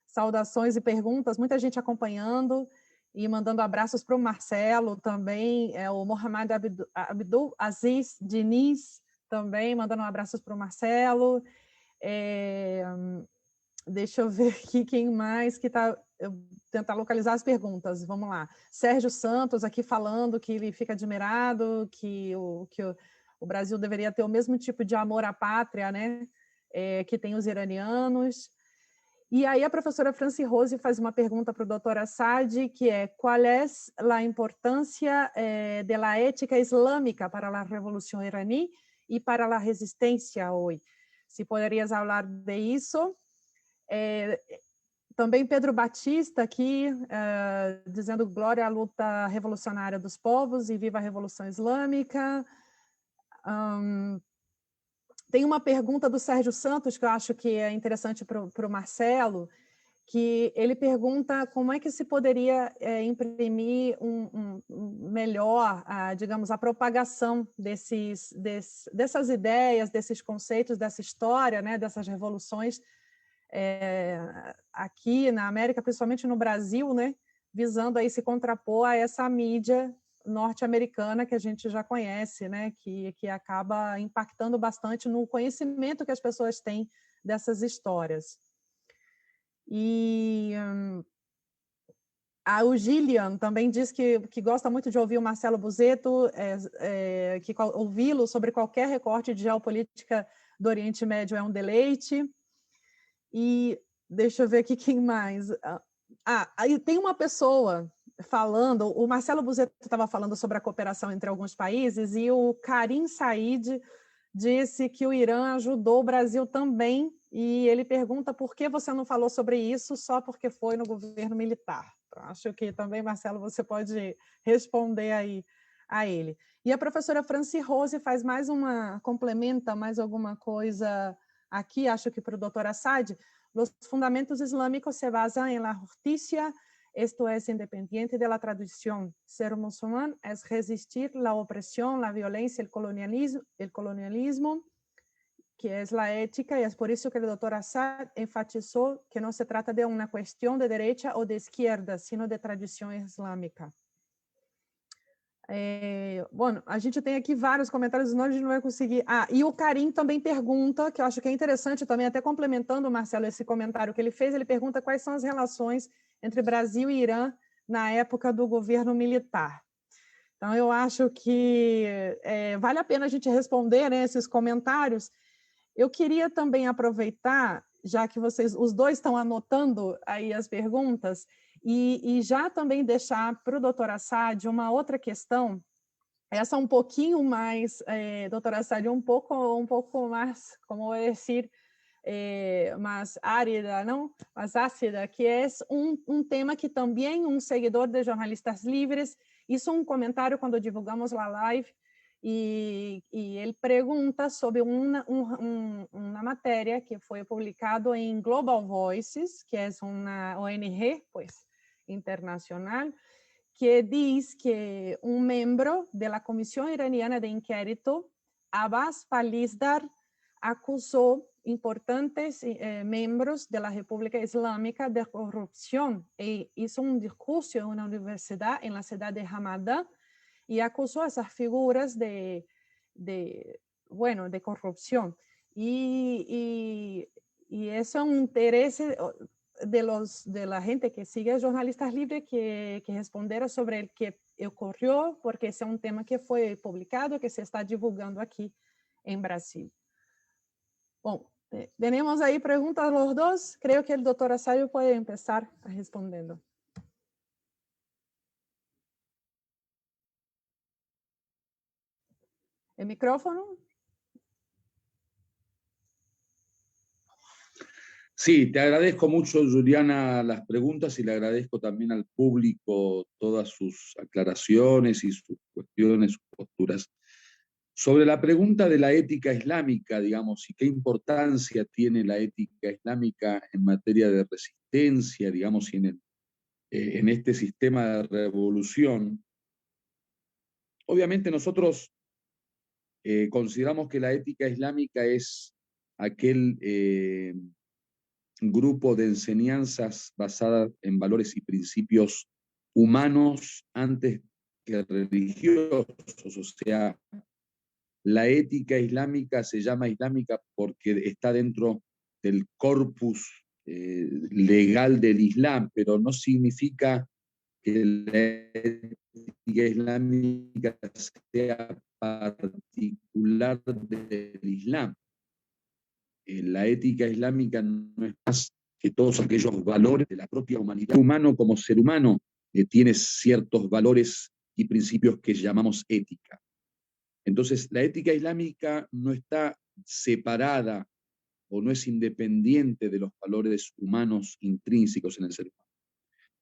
saudações e perguntas, muita gente acompanhando e mandando abraços para o Marcelo também. O Mohamed Abdul Aziz Diniz também mandando abraços para o Marcelo. Deixa eu ver aqui quem mais que está... Tentar localizar as perguntas. Vamos lá. Sérgio Santos aqui falando que ele fica admirado, que o Brasil deveria ter o mesmo tipo de amor à pátria, né, que tem os iranianos. E aí a professora Franci Rose faz uma pergunta para o Dr. Assad, que é: qual é a importância da ética islâmica para a revolução iraní e para a resistência hoje? Se poderias falar de isso. Também Pedro Batista aqui, dizendo glória à luta revolucionária dos povos e viva a Revolução Islâmica. Tem uma pergunta do Sérgio Santos, que eu acho que é interessante para o Marcelo, que ele pergunta como é que se poderia imprimir melhor, digamos, a propagação dessas ideias, desses conceitos, dessa história, né, dessas revoluções, aqui na América, principalmente no Brasil, né, visando aí se contrapor a essa mídia norte-americana que a gente já conhece, né, que acaba impactando bastante no conhecimento que as pessoas têm dessas histórias. E o Gillian também diz que gosta muito de ouvir o Marcelo Buzetto, que ouvi-lo sobre qualquer recorte de geopolítica do Oriente Médio é um deleite. E deixa eu ver aqui quem mais. Aí tem uma pessoa falando, o Marcelo Buzetto estava falando sobre a cooperação entre alguns países, e o Karim Said disse que o Irã ajudou o Brasil também, e ele pergunta por que você não falou sobre isso só porque foi no governo militar. Então, acho que também, Marcelo, você pode responder aí a ele. E a professora Franci Rose faz complementa mais alguma coisa aqui, acho que para o Dr. Assad. Os fundamentos islâmicos se basam em la justicia, esto es independiente de la tradición. Ser musulmán es resistir la opresión, la violencia, el colonialismo, que es la ética, y es por eso que el Dr. Assad enfatizó que no se trata de una cuestión de derecha o de izquierda, sino de tradición islámica. Bom, a gente tem aqui vários comentários, senão a gente não vai conseguir... E o Karim também pergunta, que eu acho que é interessante também, até complementando, Marcelo, esse comentário que ele fez, ele pergunta quais são as relações entre Brasil e Irã na época do governo militar. Então, eu acho que vale a pena a gente responder, né, esses comentários. Eu queria também aproveitar, já que os dois estão anotando aí as perguntas, e já também deixar para o Dr. Assad uma outra questão, essa um pouquinho mais, Dr. Assad, um pouco mais, como vou dizer, mais árida, não? Mais ácida, que é um tema que também um seguidor de Jornalistas Livres hizo um comentário quando divulgamos a live, e ele pergunta sobre uma matéria que foi publicado em Global Voices, que é uma ONG, pues, internacional, que diz que um membro da Comissão Iraniana de Inquérito, Abbas Palisdar, acusou importantes membros da República Islâmica de corrupção e hizo um discurso em uma universidade na cidade de Hamadã e acusou essas figuras de corrupção. E esse é um interesse de la gente que sigue Jornalistas Livres que responderam sobre o que ocorreu, porque esse é um tema que foi publicado, que se está divulgando aqui em Brasil. Bom, Tenemos ahí preguntas los dos. Creo que el doctor Asadio puede empezar respondiendo. ¿El micrófono? Sí, te agradezco mucho, Juliana, las preguntas y le agradezco también al público todas sus aclaraciones y sus cuestiones, sus posturas. Sobre la pregunta de la ética islámica, digamos, y qué importancia tiene la ética islámica en materia de resistencia, digamos, y en este sistema de revolución, obviamente nosotros consideramos que la ética islámica es aquel grupo de enseñanzas basadas en valores y principios humanos antes que religiosos. O sea, la ética islámica se llama islámica porque está dentro del corpus legal del Islam, pero no significa que la ética islámica sea particular del Islam. La ética islámica no es más que todos aquellos valores de la propia humanidad. El humano como ser humano tiene ciertos valores y principios que llamamos ética. Entonces, la ética islámica no está separada o no es independiente de los valores humanos intrínsecos en el ser humano.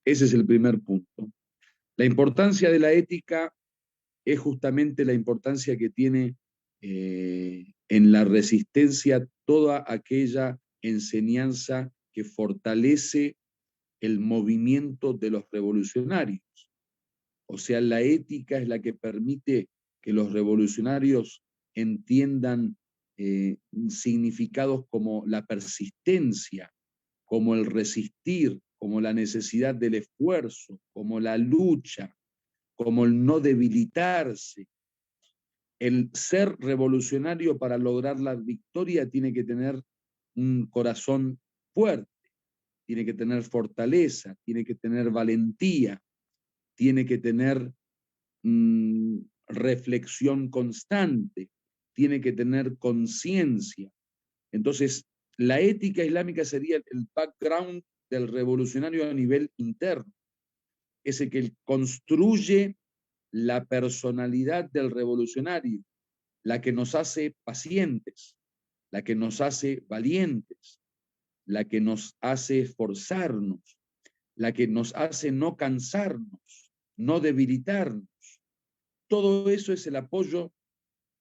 Ese es el primer punto. La importancia de la ética es justamente la importancia que tiene en la resistencia toda aquella enseñanza que fortalece el movimiento de los revolucionarios. O sea, la ética es la que permite que los revolucionarios entiendan significados como la persistencia, como el resistir, como la necesidad del esfuerzo, como la lucha, como el no debilitarse. El ser revolucionario para lograr la victoria tiene que tener un corazón fuerte, tiene que tener fortaleza, tiene que tener valentía, tiene que tener reflexión constante, tiene que tener conciencia. Entonces, la ética islámica sería el background del revolucionario a nivel interno. Es el que construye la personalidad del revolucionario, la que nos hace pacientes, la que nos hace valientes, la que nos hace esforzarnos, la que nos hace no cansarnos, no debilitarnos. Todo eso es el apoyo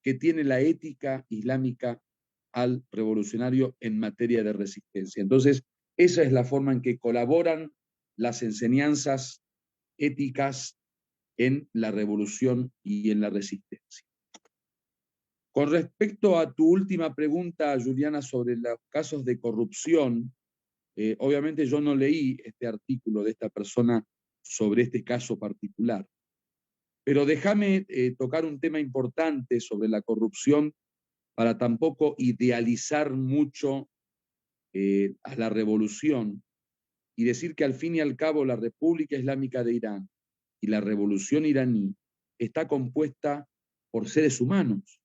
que tiene la ética islámica al revolucionario en materia de resistencia. Entonces, esa es la forma en que colaboran las enseñanzas éticas en la revolución y en la resistencia. Con respecto a tu última pregunta, Juliana, sobre los casos de corrupción, obviamente yo no leí este artículo de esta persona sobre este caso particular, pero déjame tocar un tema importante sobre la corrupción para tampoco idealizar mucho a la revolución y decir que al fin y al cabo la República Islámica de Irán y la revolución iraní está compuesta por seres humanos.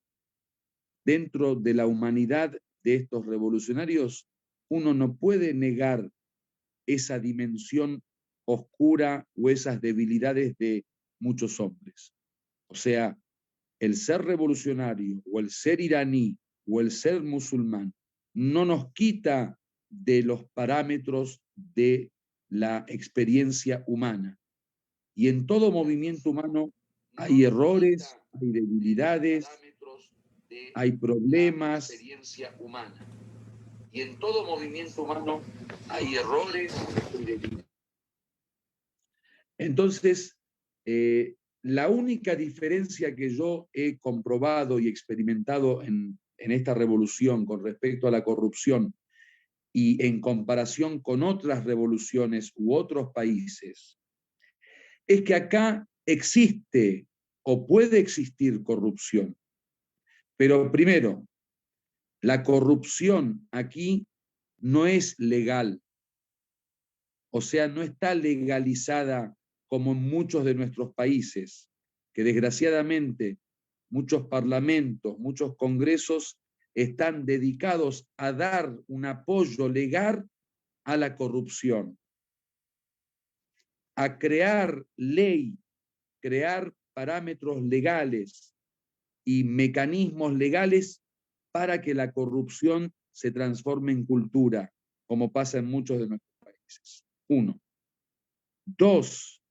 Dentro de la humanidad de estos revolucionarios, uno no puede negar esa dimensión oscura o esas debilidades de muchos hombres. O sea, el ser revolucionario o el ser iraní o el ser musulmán no nos quita de los parámetros de la experiencia humana. Y en todo movimiento humano hay errores, hay debilidades, hay problemas. Y en todo movimiento humano hay errores y debilidades. Entonces, la única diferencia que yo he comprobado y experimentado en esta revolución con respecto a la corrupción y en comparación con otras revoluciones u otros países, es que acá existe o puede existir corrupción. Pero primero, la corrupción aquí no es legal, o sea, no está legalizada como en muchos de nuestros países, que desgraciadamente muchos parlamentos, muchos congresos están dedicados a dar un apoyo legal a la corrupción, a crear ley, crear parámetros legales y mecanismos legales para que la corrupción se transforme en cultura, como pasa en muchos de nuestros países. 1. 2.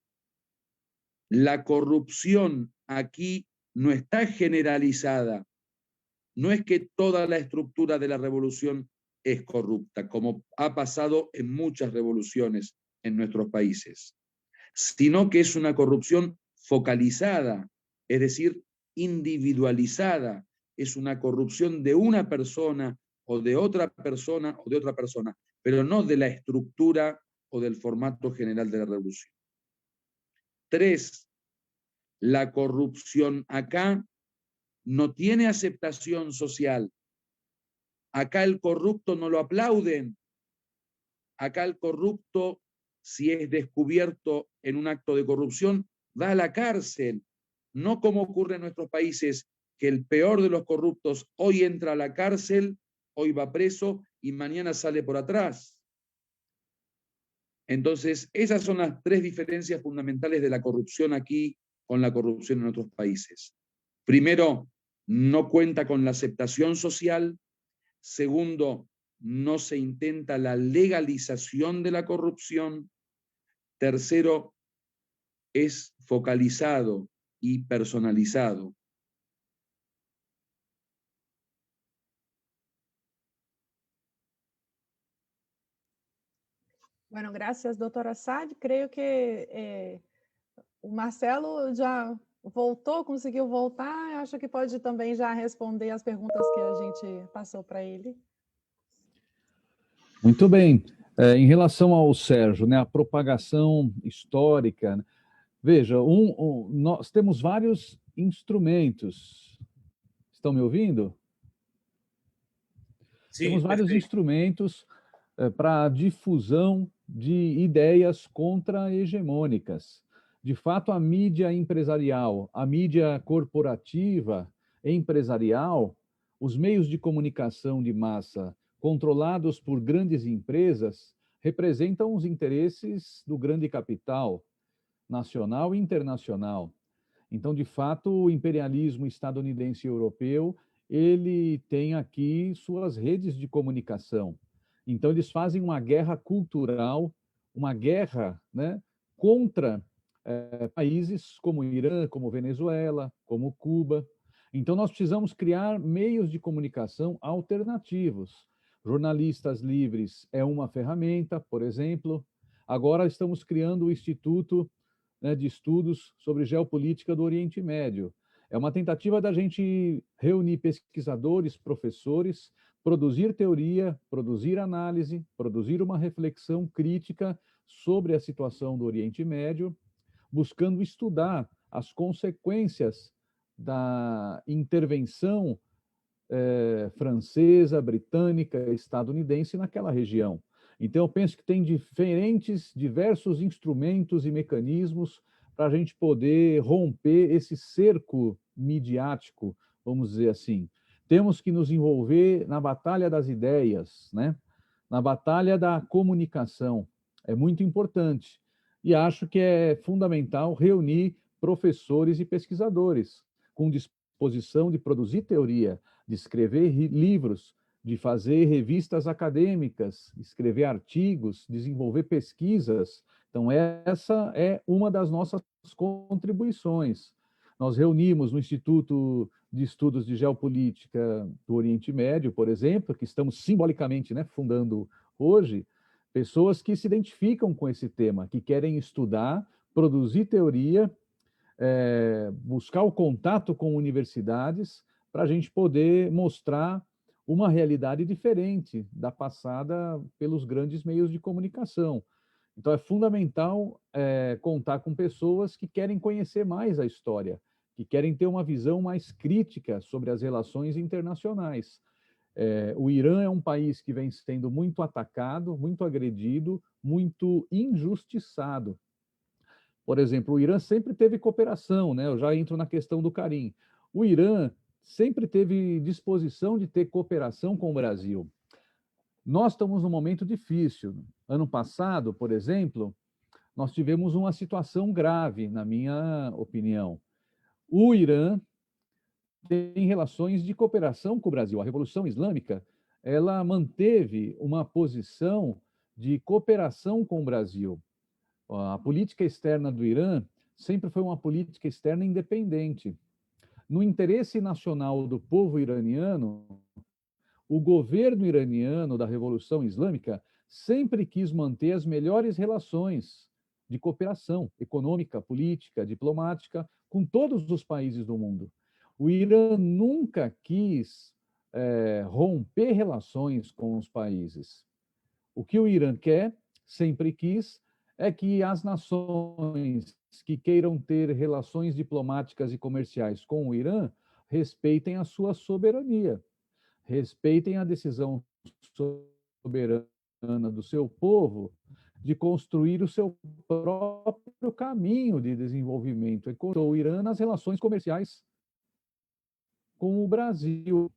La corrupción aquí no está generalizada. No es que toda la estructura de la revolución es corrupta, como ha pasado en muchas revoluciones en nuestros países, sino que es una corrupción focalizada, es decir, individualizada. Es una corrupción de una persona o de otra persona o de otra persona, pero no de la estructura o del formato general de la revolución. 3. La corrupción acá no tiene aceptación social. Acá el corrupto no lo aplauden. Acá el corrupto, si es descubierto en un acto de corrupción, va a la cárcel. No como ocurre en nuestros países, que el peor de los corruptos hoy entra a la cárcel, hoy va preso y mañana sale por atrás. Entonces, esas son las 3 diferencias fundamentales de la corrupción aquí con la corrupción en otros países. Primero, no cuenta con la aceptación social. Segundo, no se intenta la legalización de la corrupción. Tercero, es focalizado y personalizado. Bueno, gracias, doutor Assad. Creio que o Marcelo já voltou, conseguiu voltar. Acho que pode também já responder as perguntas que a gente passou para ele. Muito bem. Em relação ao Sérgio, né, a propagação histórica, né, veja, nós temos vários instrumentos. Estão me ouvindo? Sim, temos vários perfeito. instrumentos para difusão de ideias contra-hegemônicas. De fato, a mídia empresarial, a mídia corporativa empresarial, os meios de comunicação de massa controlados por grandes empresas representam os interesses do grande capital nacional e internacional. Então, de fato, o imperialismo estadunidense e europeu, ele tem aqui suas redes de comunicação. Então, eles fazem uma guerra cultural, uma guerra, né, contra países como Irã, como Venezuela, como Cuba. Então, nós precisamos criar meios de comunicação alternativos. Jornalistas livres é uma ferramenta, por exemplo. Agora estamos criando o Instituto, né, de Estudos sobre Geopolítica do Oriente Médio. É uma tentativa da gente reunir pesquisadores, professores, produzir teoria, produzir análise, produzir uma reflexão crítica sobre a situação do Oriente Médio, buscando estudar as consequências da intervenção francesa, britânica, estadunidense naquela região. Então, eu penso que tem diversos instrumentos e mecanismos para a gente poder romper esse cerco midiático, vamos dizer assim. Temos que nos envolver na batalha das ideias, né? Na batalha da comunicação. É muito importante. E acho que é fundamental reunir professores e pesquisadores com disposição de produzir teoria, de escrever livros, de fazer revistas acadêmicas, escrever artigos, desenvolver pesquisas. Então, essa é uma das nossas contribuições. Nós reunimos no Instituto de Estudos de Geopolítica do Oriente Médio, por exemplo, que estamos simbolicamente, né, fundando hoje, pessoas que se identificam com esse tema, que querem estudar, produzir teoria, buscar o contato com universidades, para a gente poder mostrar uma realidade diferente da passada pelos grandes meios de comunicação. Então, é fundamental contar com pessoas que querem conhecer mais a história, que querem ter uma visão mais crítica sobre as relações internacionais. O Irã é um país que vem sendo muito atacado, muito agredido, muito injustiçado. Por exemplo, o Irã sempre teve cooperação, né? Eu já entro na questão do Karim. O Irã sempre teve disposição de ter cooperação com o Brasil. Nós estamos num momento difícil. Ano passado, por exemplo, nós tivemos uma situação grave, na minha opinião. O Irã tem relações de cooperação com o Brasil. A Revolução Islâmica, ela manteve uma posição de cooperação com o Brasil. A política externa do Irã sempre foi uma política externa independente. No interesse nacional do povo iraniano, o governo iraniano da Revolução Islâmica sempre quis manter as melhores relações de cooperação econômica, política, diplomática com todos os países do mundo. O Irã nunca quis romper relações com os países. O que o Irã quer, sempre quis, é que as nações que queiram ter relações diplomáticas e comerciais com o Irã respeitem a sua soberania, respeitem a decisão soberana do seu povo de construir o seu próprio caminho de desenvolvimento econômico. O Irã nas relações comerciais com o Brasil.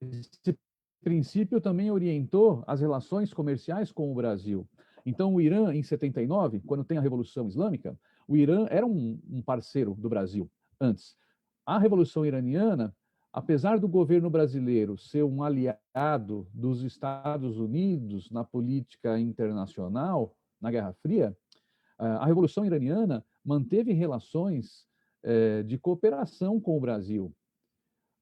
Esse princípio também orientou as relações comerciais com o Brasil. Então, o Irã, em 79, quando tem a Revolução Islâmica, o Irã era um parceiro do Brasil antes. A Revolução Iraniana, apesar do governo brasileiro ser um aliado dos Estados Unidos na política internacional, na Guerra Fria, a Revolução Iraniana manteve relações de cooperação com o Brasil.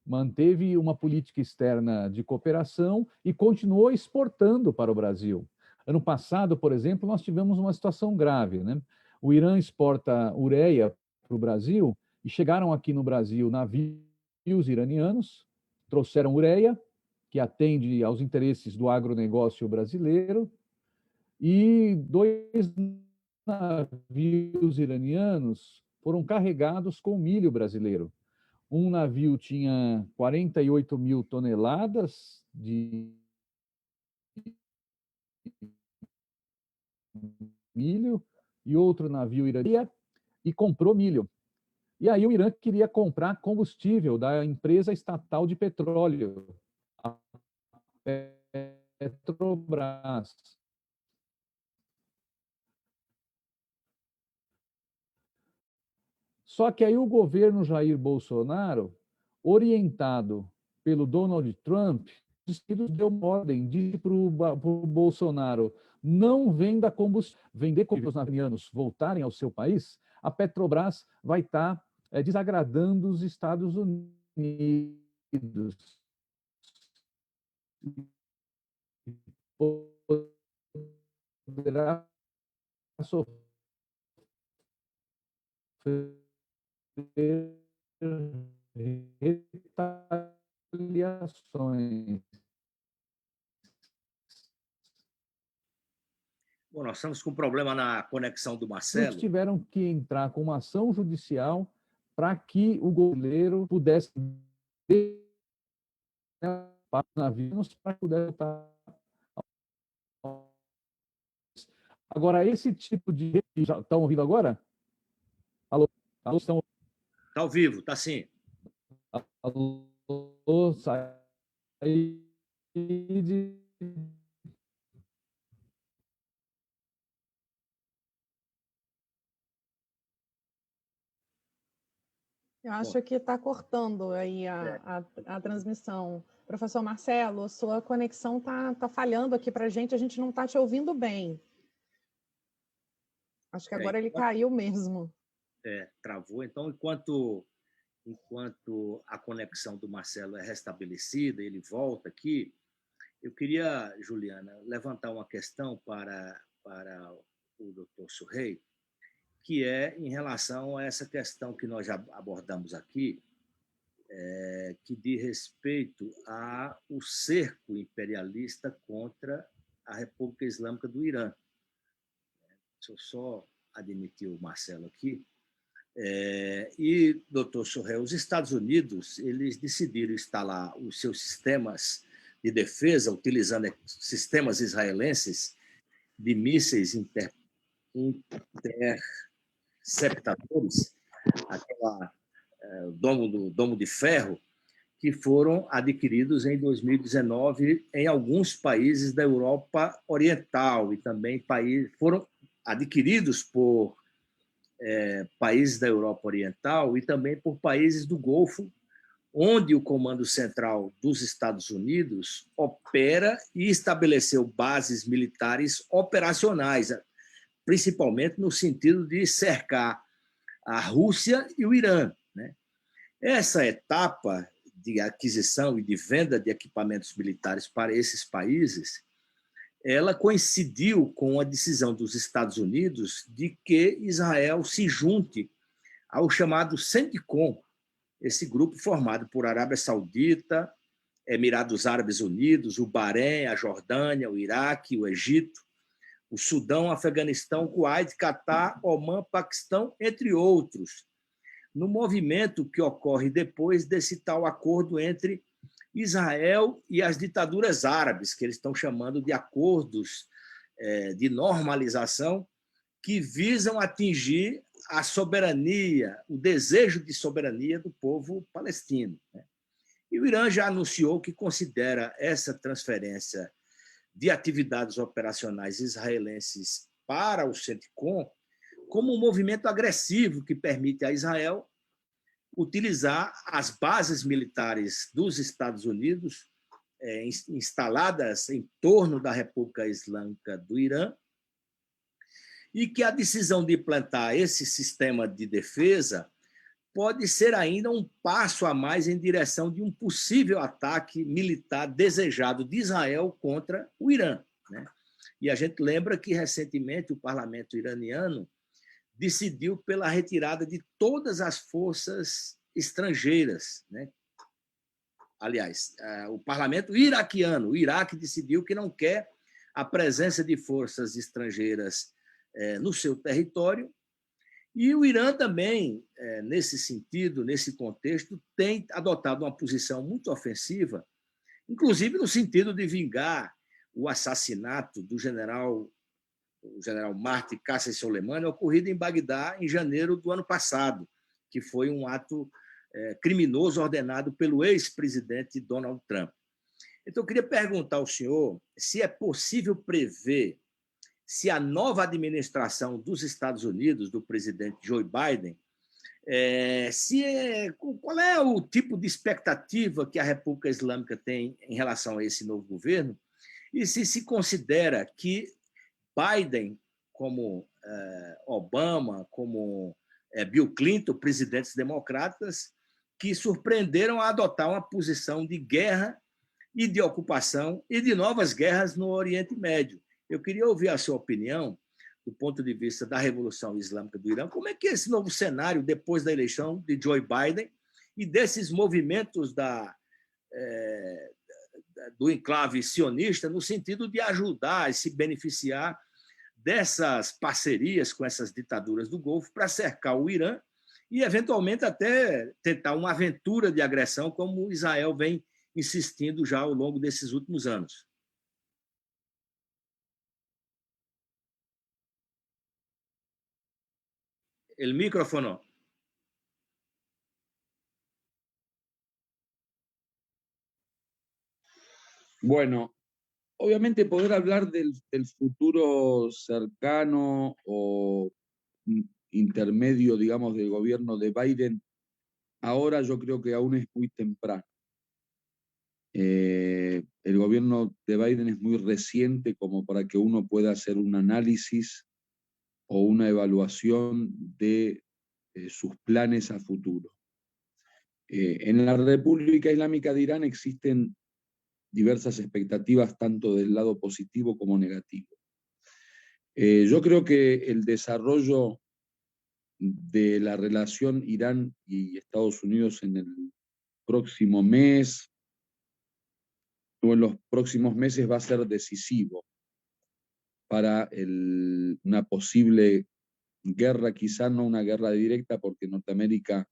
Manteve uma política externa de cooperação e continuou exportando para o Brasil. Ano passado, por exemplo, nós tivemos uma situação grave, né? O Irã exporta ureia para o Brasil e chegaram aqui no Brasil navios iranianos, trouxeram ureia, que atende aos interesses do agronegócio brasileiro, e 2 navios iranianos foram carregados com milho brasileiro. Um navio tinha 48 mil toneladas de milho e outro navio iraniano e comprou milho. E aí o Irã queria comprar combustível da empresa estatal de petróleo, a Petrobras. Só que aí o governo Jair Bolsonaro, orientado pelo Donald Trump, deu uma ordem, disse para o Bolsonaro, não venda combustível, vender combustível para os iranianos voltarem ao seu país, a Petrobras vai estar desagradando os Estados Unidos. Poderá sofrer retaliações. Bom, nós estamos com um problema na conexão do Marcelo. Eles tiveram que entrar com uma ação judicial para que o goleiro pudesse navios para poder estar. Agora, esse tipo de... Já estão ouvindo agora? Alô? Alô, estão... Está ao vivo, está sim. Alô, sai de... Eu acho que está cortando aí a transmissão. Professor Marcelo, sua conexão está falhando aqui para a gente não está te ouvindo bem. Acho que agora ele caiu mesmo. Travou. Então, enquanto a conexão do Marcelo é restabelecida, ele volta aqui, eu queria, Juliana, levantar uma questão para o doutor Surrey, que é em relação a essa questão que nós já abordamos aqui, que diz respeito ao cerco imperialista contra a República Islâmica do Irã. Deixa eu só admitir o Marcelo aqui. E, doutor Surrey, os Estados Unidos eles decidiram instalar os seus sistemas de defesa, utilizando sistemas israelenses de mísseis interceptadores, aquela Domo de Ferro, que foram adquiridos em 2019 em alguns países da Europa Oriental e também foram adquiridos por países da Europa Oriental e também por países do Golfo, onde o Comando Central dos Estados Unidos opera e estabeleceu bases militares operacionais, principalmente no sentido de cercar a Rússia e o Irã, né? Essa etapa de aquisição e de venda de equipamentos militares para esses países, ela coincidiu com a decisão dos Estados Unidos de que Israel se junte ao chamado CENTCOM, esse grupo formado por Arábia Saudita, Emirados Árabes Unidos, o Bahrein, a Jordânia, o Iraque, o Egito, o Sudão, o Afeganistão, o Kuwait, Catar, Omã, Paquistão, entre outros, no movimento que ocorre depois desse tal acordo entre Israel e as ditaduras árabes, que eles estão chamando de acordos de normalização, que visam atingir a soberania, o desejo de soberania do povo palestino, né? E o Irã já anunciou que considera essa transferência de atividades operacionais israelenses para o CENTCOM como um movimento agressivo que permite a Israel utilizar as bases militares dos Estados Unidos instaladas em torno da República Islâmica do Irã, e que a decisão de implantar esse sistema de defesa pode ser ainda um passo a mais em direção de um possível ataque militar desejado de Israel contra o Irã, né? E a gente lembra que, recentemente, o parlamento iraniano decidiu pela retirada de todas as forças estrangeiras, né? Aliás, o parlamento iraquiano, o Iraque decidiu que não quer a presença de forças estrangeiras no seu território, e o Irã também, nesse sentido, nesse contexto, tem adotado uma posição muito ofensiva, inclusive no sentido de vingar o assassinato do general Marti Qassem Soleimani, ocorrido em Bagdá em janeiro do ano passado, que foi um ato criminoso ordenado pelo ex-presidente Donald Trump. Então, eu queria perguntar ao senhor se é possível prever se a nova administração dos Estados Unidos, do presidente Joe Biden, qual é o tipo de expectativa que a República Islâmica tem em relação a esse novo governo, e se considera que Biden, como Obama, como Bill Clinton, presidentes democratas, que surpreenderam a adotar uma posição de guerra e de ocupação e de novas guerras no Oriente Médio. Eu queria ouvir a sua opinião, do ponto de vista da Revolução Islâmica do Irã. Como é que é esse novo cenário depois da eleição de Joe Biden e desses movimentos do enclave sionista no sentido de ajudar e se beneficiar dessas parcerias com essas ditaduras do Golfo para cercar o Irã e, eventualmente, até tentar uma aventura de agressão, como Israel vem insistindo já ao longo desses últimos anos? El micrófono. Bueno, obviamente poder hablar del futuro cercano o intermedio, digamos, del gobierno de Biden, ahora yo creo que aún es muy temprano. El gobierno de Biden es muy reciente como para que uno pueda hacer un análisis o una evaluación de sus planes a futuro. En la República Islámica de Irán existen diversas expectativas tanto del lado positivo como negativo. Yo creo que el desarrollo de la relación Irán y Estados Unidos en el próximo mes o en los próximos meses va a ser decisivo para una posible guerra, quizá no una guerra directa, porque Norteamérica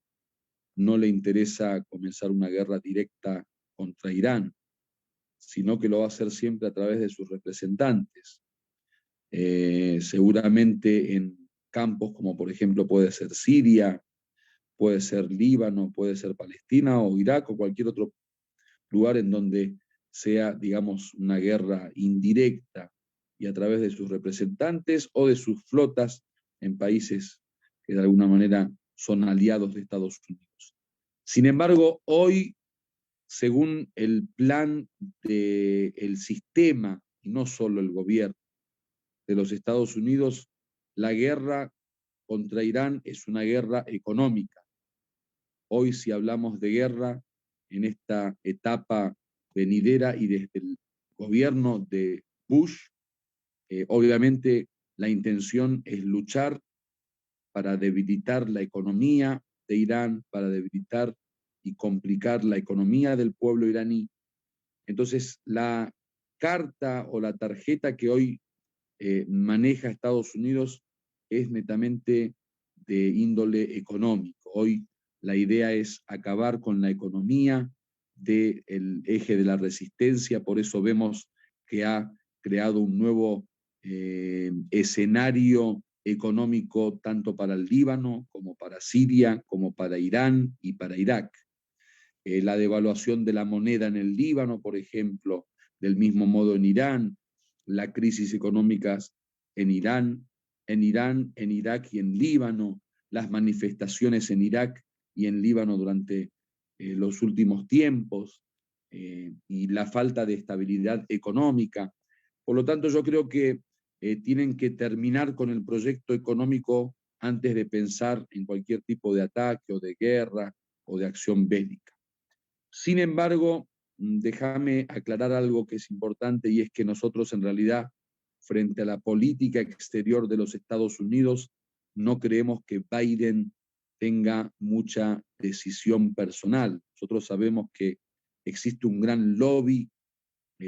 no le interesa comenzar una guerra directa contra Irán, sino que lo va a hacer siempre a través de sus representantes. Seguramente en campos como por ejemplo puede ser Siria, puede ser Líbano, puede ser Palestina o Irak o cualquier otro lugar en donde sea, digamos, una guerra indirecta y a través de sus representantes o de sus flotas en países que de alguna manera son aliados de Estados Unidos. Sin embargo, hoy, según el plan del sistema, y no solo el gobierno de los Estados Unidos, la guerra contra Irán es una guerra económica. Hoy, si hablamos de guerra, en esta etapa venidera y desde el gobierno de Bush, obviamente la intención es luchar para debilitar la economía de Irán, para debilitar y complicar la economía del pueblo iraní. Entonces, la carta o la tarjeta que hoy maneja Estados Unidos es netamente de índole económico. Hoy la idea es acabar con la economía del eje de la resistencia, por eso vemos que ha creado un nuevo escenario económico tanto para el Líbano como para Siria, como para Irán y para Irak. La devaluación de la moneda en el Líbano, por ejemplo, del mismo modo en Irán, la crisis económicas en Irán, en Irak y en Líbano, las manifestaciones en Irak y en Líbano durante los últimos tiempos, y la falta de estabilidad económica. Por lo tanto, yo creo que tienen que terminar con el proyecto económico antes de pensar en cualquier tipo de ataque o de guerra o de acción bélica. Sin embargo, déjame aclarar algo que es importante, y es que nosotros en realidad, frente a la política exterior de los Estados Unidos, no creemos que Biden tenga mucha decisión personal. Nosotros sabemos que existe un gran lobby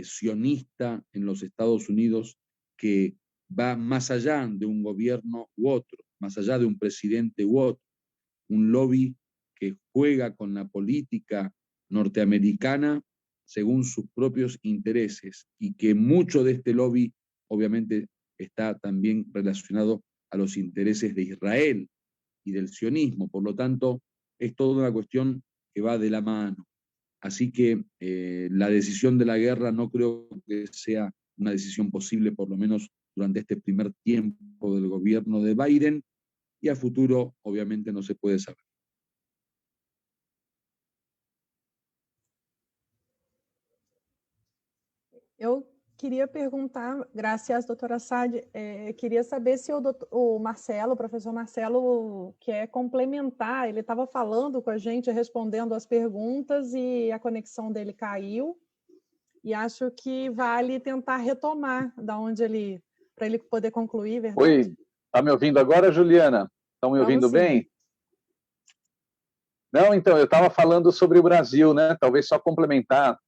sionista en los Estados Unidos que va más allá de un gobierno u otro, más allá de un presidente u otro. Un lobby que juega con la política norteamericana según sus propios intereses, y que mucho de este lobby obviamente está también relacionado a los intereses de Israel y del sionismo. Por lo tanto, es toda una cuestión que va de la mano. Así que la decisión de la guerra no creo que sea una decisión posible, por lo menos durante este primer tiempo del gobierno de Biden, y a futuro obviamente no se puede saber. Eu queria perguntar, graças, doutora Assad, queria saber se o Marcelo, o professor Marcelo, quer complementar. Ele estava falando com a gente, respondendo as perguntas, e a conexão dele caiu, e acho que vale tentar retomar da onde ele, para ele poder concluir, verdade? Oi, está me ouvindo agora, Juliana? Estão me ouvindo sim. bem? Não, então, eu estava falando sobre o Brasil, né? Talvez só complementar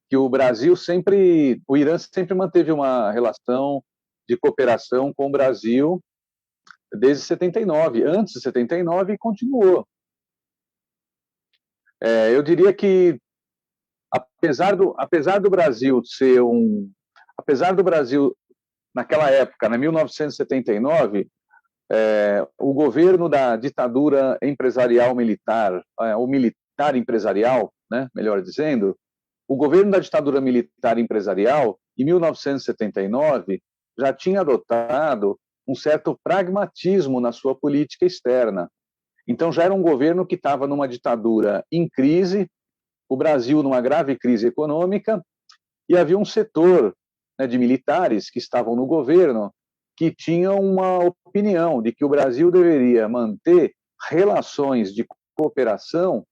que o Brasil sempre, o Irã sempre manteve uma relação de cooperação com o Brasil desde 79, antes de 79, e continuou. Eu diria que, apesar do Brasil ser apesar do Brasil, naquela época, em 1979, o governo da ditadura empresarial militar, ou militar empresarial, né, melhor dizendo, o governo da ditadura militar empresarial, em 1979, já tinha adotado um certo pragmatismo na sua política externa. Então, já era um governo que estava numa ditadura em crise, o Brasil numa grave crise econômica, e havia um setor, né, de militares que estavam no governo que tinham uma opinião de que o Brasil deveria manter relações de cooperação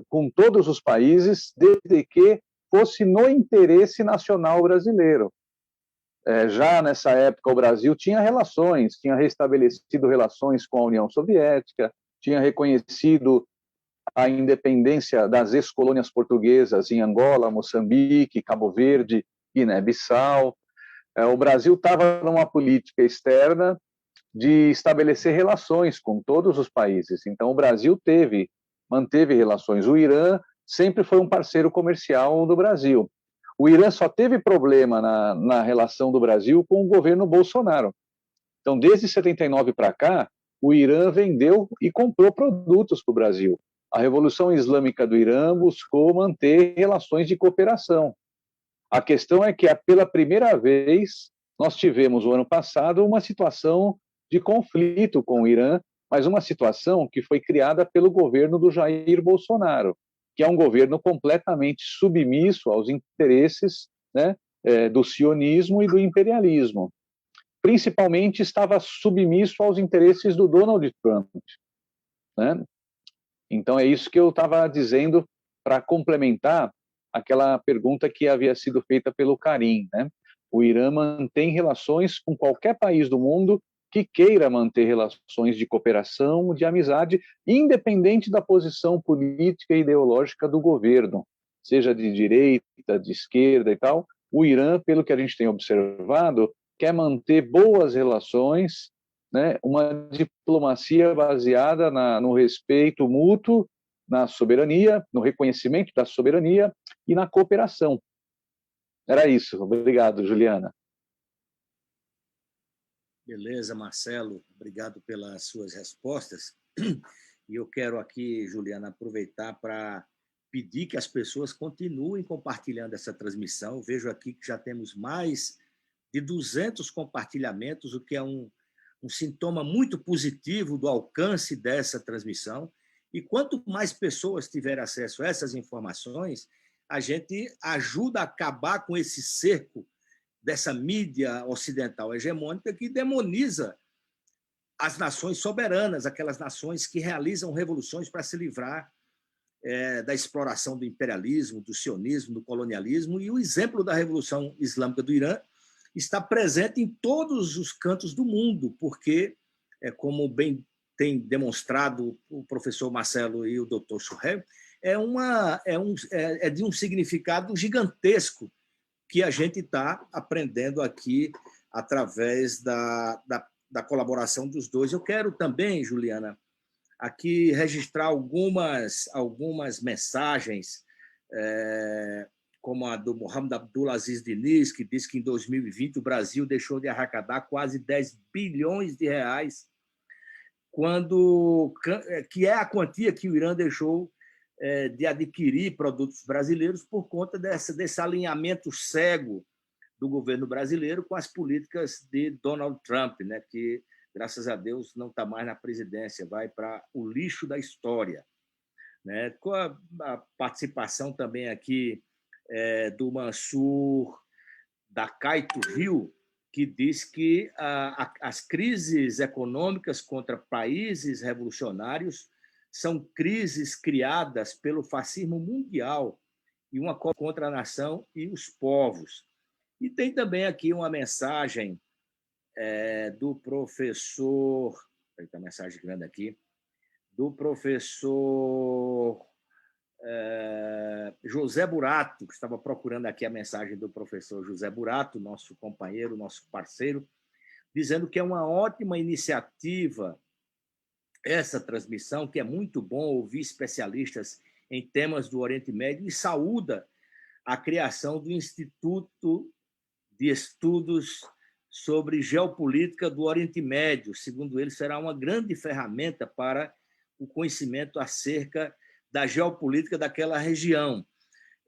com todos os países, desde que fosse no interesse nacional brasileiro. Já nessa época, o Brasil tinha restabelecido relações com a União Soviética, tinha reconhecido a independência das ex-colônias portuguesas em Angola, Moçambique, Cabo Verde, Guiné-Bissau. O Brasil estava numa política externa de estabelecer relações com todos os países. Então, o Brasil manteve relações. O Irã sempre foi um parceiro comercial do Brasil. O Irã só teve problema na relação do Brasil com o governo Bolsonaro. Então, desde 79 para cá, o Irã vendeu e comprou produtos para o Brasil. A Revolução Islâmica do Irã buscou manter relações de cooperação. A questão é que, pela primeira vez, nós tivemos, o ano passado, uma situação de conflito com o Irã, mas uma situação que foi criada pelo governo do Jair Bolsonaro, que é um governo completamente submisso aos interesses, né, do sionismo e do imperialismo. Principalmente estava submisso aos interesses do Donald Trump, né? Então é isso que eu estava dizendo para complementar aquela pergunta que havia sido feita pelo Karim, né? O Irã mantém relações com qualquer país do mundo que queira manter relações de cooperação, de amizade, independente da posição política e ideológica do governo, seja de direita, de esquerda e tal. O Irã, pelo que a gente tem observado, quer manter boas relações, né, uma diplomacia baseada no respeito mútuo, na soberania, no reconhecimento da soberania e na cooperação. Era isso. Obrigado, Juliana. Beleza, Marcelo. Obrigado pelas suas respostas. E eu quero aqui, Juliana, aproveitar para pedir que as pessoas continuem compartilhando essa transmissão. Eu vejo aqui que já temos mais de 200 compartilhamentos, o que é um sintoma muito positivo do alcance dessa transmissão. E quanto mais pessoas tiverem acesso a essas informações, a gente ajuda a acabar com esse cerco dessa mídia ocidental hegemônica que demoniza as nações soberanas, aquelas nações que realizam revoluções para se livrar da exploração do imperialismo, do sionismo, do colonialismo. E o exemplo da Revolução Islâmica do Irã está presente em todos os cantos do mundo, porque, como bem tem demonstrado o professor Marcelo e o doutor Sohail, é de um significado gigantesco que a gente está aprendendo aqui através da colaboração dos dois. Eu quero também, Juliana, aqui registrar algumas mensagens, como a do Mohamed Abdulaziz Diniz, que diz que em 2020 o Brasil deixou de arrecadar quase 10 bilhões de reais, que é a quantia que o Irã deixou de adquirir produtos brasileiros por conta desse alinhamento cego do governo brasileiro com as políticas de Donald Trump, né, que, graças a Deus, não está mais na presidência, vai para o lixo da história. Né? Com a participação também aqui do Mansur da Caito Rio, que diz que as crises econômicas contra países revolucionários são crises criadas pelo fascismo mundial e uma contra a nação e os povos. E tem também aqui uma mensagem do professor... Tem uma mensagem grande aqui. Do professor José Burato, que estava procurando aqui a mensagem do professor José Burato, nosso companheiro, nosso parceiro, dizendo que é uma ótima iniciativa essa transmissão, que é muito bom ouvir especialistas em temas do Oriente Médio, e saúda a criação do Instituto de Estudos sobre Geopolítica do Oriente Médio. Segundo ele, será uma grande ferramenta para o conhecimento acerca da geopolítica daquela região.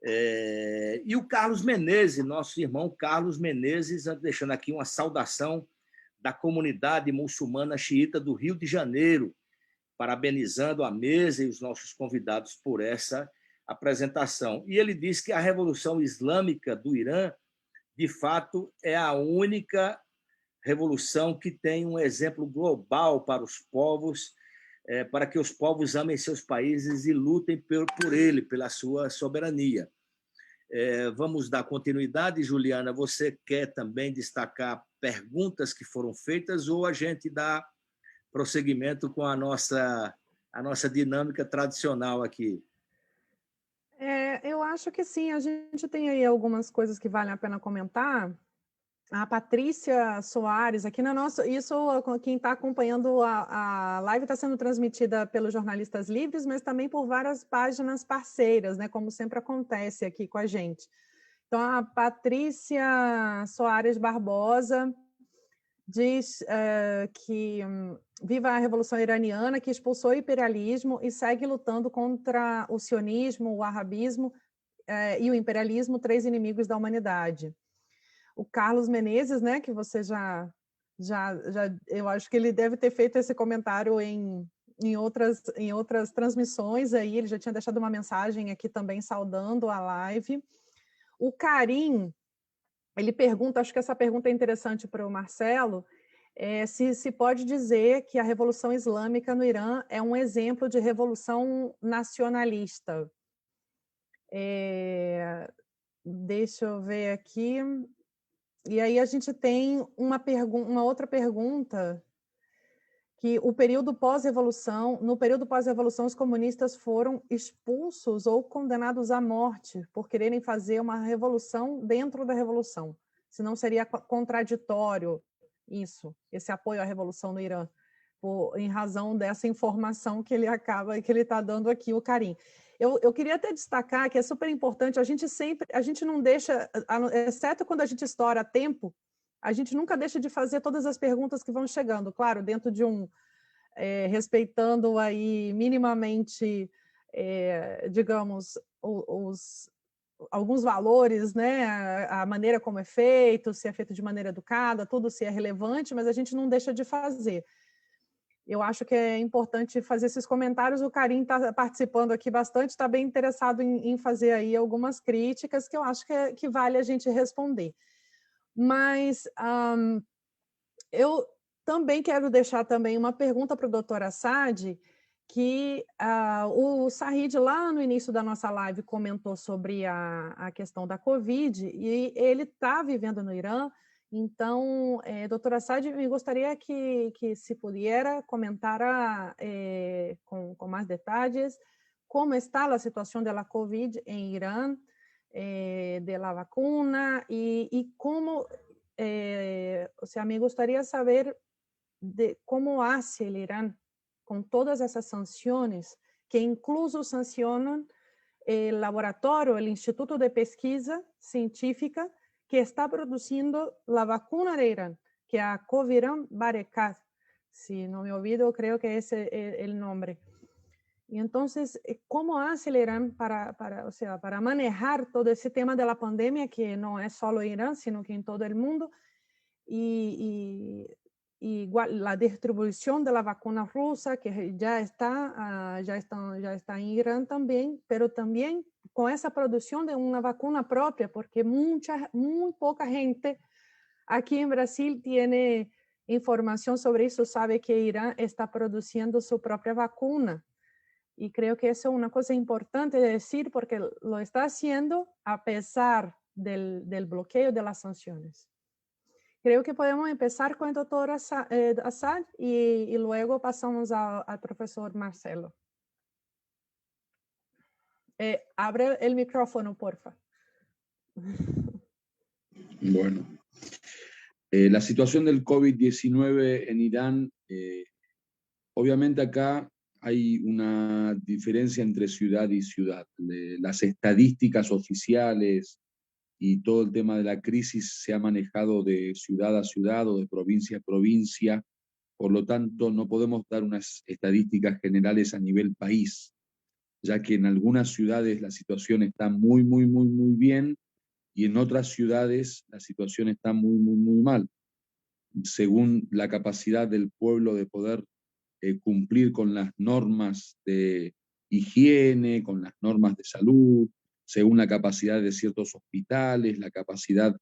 E o Carlos Menezes, nosso irmão Carlos Menezes, deixando aqui uma saudação da comunidade muçulmana xiita do Rio de Janeiro, parabenizando a mesa e os nossos convidados por essa apresentação. E ele diz que a Revolução Islâmica do Irã, de fato, é a única revolução que tem um exemplo global para os povos, para que os povos amem seus países e lutem por ele, pela sua soberania. Vamos dar continuidade, Juliana. Você quer também destacar perguntas que foram feitas ou a gente dá prosseguimento com a nossa dinâmica tradicional aqui? Eu acho que sim, a gente tem aí algumas coisas que valem a pena comentar. A Patrícia Soares, aqui na nossa... Isso, quem está acompanhando a live está sendo transmitida pelos Jornalistas Livres, mas também por várias páginas parceiras, né, como sempre acontece aqui com a gente. Então, a Patrícia Soares Barbosa diz que viva a Revolução Iraniana, que expulsou o imperialismo e segue lutando contra o sionismo, o arabismo e o imperialismo, 3 inimigos da humanidade. O Carlos Menezes, né, que você já eu acho que ele deve ter feito esse comentário em outras transmissões aí, ele já tinha deixado uma mensagem aqui também saudando a live. O Karim, ele pergunta, acho que essa pergunta é interessante para o Marcelo, se pode dizer que a Revolução Islâmica no Irã é um exemplo de revolução nacionalista. Deixa eu ver aqui. E aí a gente tem uma outra pergunta, que no período pós-revolução, os comunistas foram expulsos ou condenados à morte por quererem fazer uma revolução dentro da revolução. Senão seria contraditório esse apoio à revolução no Irã, em razão dessa informação que ele está dando aqui, o Karim. Eu queria até destacar que é super importante, a gente não deixa, exceto quando a gente estoura tempo, a gente nunca deixa de fazer todas as perguntas que vão chegando, claro, dentro de respeitando aí minimamente, digamos, alguns valores, né? A maneira como é feito, se é feito de maneira educada, tudo se é relevante, mas a gente não deixa de fazer. Eu acho que é importante fazer esses comentários. O Karim está participando aqui bastante, está bem interessado em fazer aí algumas críticas que eu acho que vale a gente responder. Mas eu também quero deixar também uma pergunta para o Dr. Assad, que o Sahid, lá no início da nossa live, comentou sobre a questão da Covid, e ele está vivendo no Irã. Então, Dr. Assad, me gostaria que se pudiera comentar com mais detalles como está a situação da Covid em Irã, da vacuna, e como, o sea, me gostaria de saber de como hace el Irán con todas esas sanciones, que incluso sancionan el laboratorio, el Instituto de Pesquisa Científica, que está produciendo la vacuna de Irán, que es a Coviran Barakat, si no me olvido, creo que ese es el nombre. Y entonces, ¿cómo hace el Irán para manejar todo ese tema de la pandemia, que no es solo Irán, sino que en todo el mundo, y la distribución de la vacuna rusa, que ya está en Irán también, pero también con esa producción de una vacuna propia, porque muy poca gente aquí en Brasil tiene información sobre eso, sabe que Irán está produciendo su propia vacuna. Y creo que eso es una cosa importante de decir, porque lo está haciendo a pesar del bloqueo de las sanciones. Creo que podemos empezar con el doctor Assad y luego pasamos al profesor Marcelo. Abre el micrófono, porfa. Bueno, la situación del COVID-19 en Irán, obviamente acá hay una diferencia entre ciudad y ciudad. Las estadísticas oficiales y todo el tema de la crisis se ha manejado de ciudad a ciudad o de provincia a provincia, por lo tanto no podemos dar unas estadísticas generales a nivel país, ya que en algunas ciudades la situación está muy bien y en otras ciudades la situación está muy mal, según la capacidad del pueblo de poder cumplir con las normas de higiene, con las normas de salud, según la capacidad de ciertos hospitales, la capacidad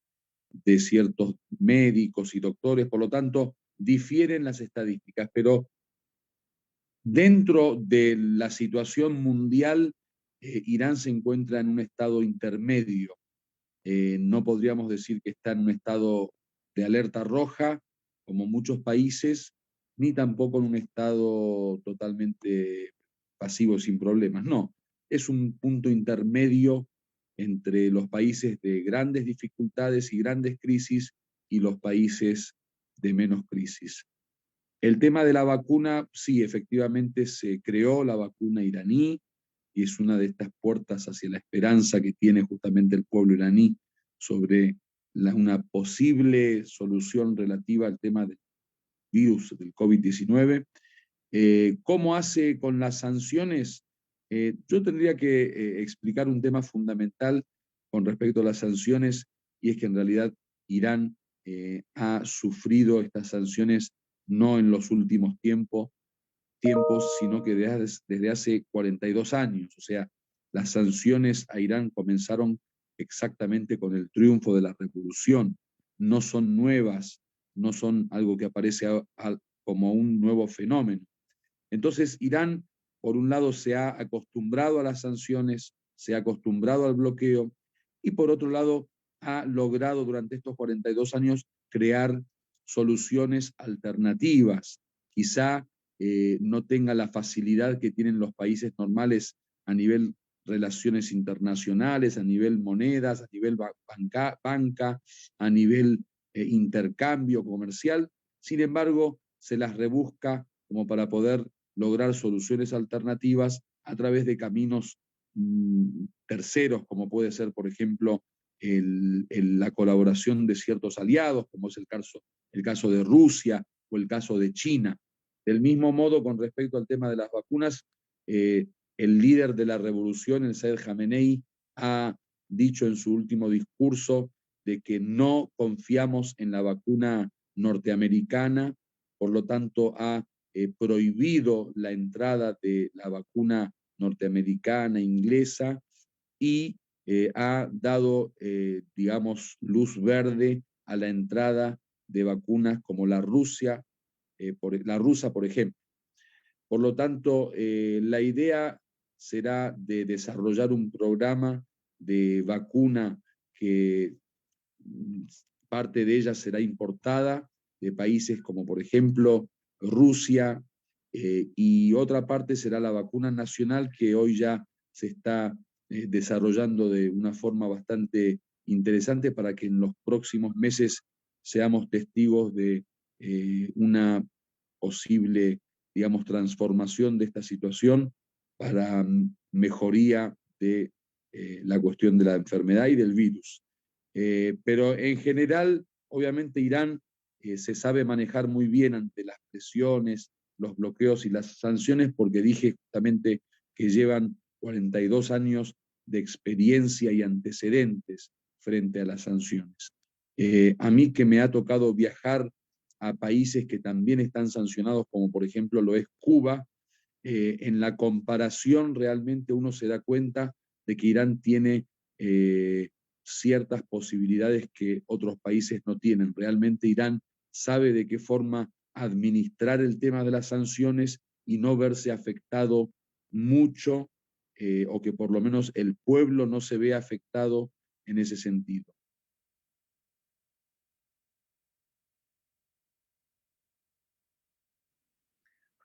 de ciertos médicos y doctores. Por lo tanto, difieren las estadísticas, pero dentro de la situación mundial, Irán se encuentra en un estado intermedio. No podríamos decir que está en un estado de alerta roja, como muchos países, ni tampoco en un estado totalmente pasivo sin problemas. No, es un punto intermedio entre los países de grandes dificultades y grandes crisis y los países de menos crisis. El tema de la vacuna, sí, efectivamente se creó la vacuna iraní y es una de estas puertas hacia la esperanza que tiene justamente el pueblo iraní sobre una posible solución relativa al tema del virus del COVID-19. ¿Cómo hace con las sanciones? Yo tendría que explicar un tema fundamental con respecto a las sanciones, y es que en realidad Irán ha sufrido estas sanciones no en los últimos tiempos, sino que desde hace 42 años. O sea, las sanciones a Irán comenzaron exactamente con el triunfo de la revolución. No son nuevas, no son algo que aparece como un nuevo fenómeno. Entonces, Irán, por un lado, se ha acostumbrado a las sanciones, se ha acostumbrado al bloqueo, y por otro lado, ha logrado durante estos 42 años crear soluciones alternativas. Quizá no tenga la facilidad que tienen los países normales a nivel relaciones internacionales, a nivel monedas, a nivel banca, a nivel intercambio comercial. Sin embargo, se las rebusca como para poder lograr soluciones alternativas a través de caminos terceros, como puede ser, por ejemplo, la colaboración de ciertos aliados, como es el caso de Rusia o el caso de China. Del mismo modo, con respecto al tema de las vacunas, el líder de la revolución, el Said Jamenei, ha dicho en su último discurso de que no confiamos en la vacuna norteamericana, por lo tanto ha prohibido la entrada de la vacuna norteamericana, inglesa, y ha dado, digamos, luz verde a la entrada de vacunas como la rusa, por ejemplo. Por lo tanto, la idea será de desarrollar un programa de vacuna que parte de ella será importada de países como, por ejemplo, Rusia, y otra parte será la vacuna nacional, que hoy ya se está desarrollando de una forma bastante interesante para que en los próximos meses seamos testigos de una posible, digamos, transformación de esta situación para mejoría de la cuestión de la enfermedad y del virus. Pero en general, obviamente, Irán se sabe manejar muy bien ante las presiones, los bloqueos y las sanciones, porque dije justamente que llevan 42 años de experiencia y antecedentes frente a las sanciones. A mí, que me ha tocado viajar a países que también están sancionados, como por ejemplo lo es Cuba, en la comparación realmente uno se da cuenta de que Irán tiene ciertas posibilidades que otros países no tienen. Realmente Irán sabe de qué forma administrar el tema de las sanciones y no verse afectado mucho, o que por lo menos el pueblo no se vea afectado en ese sentido.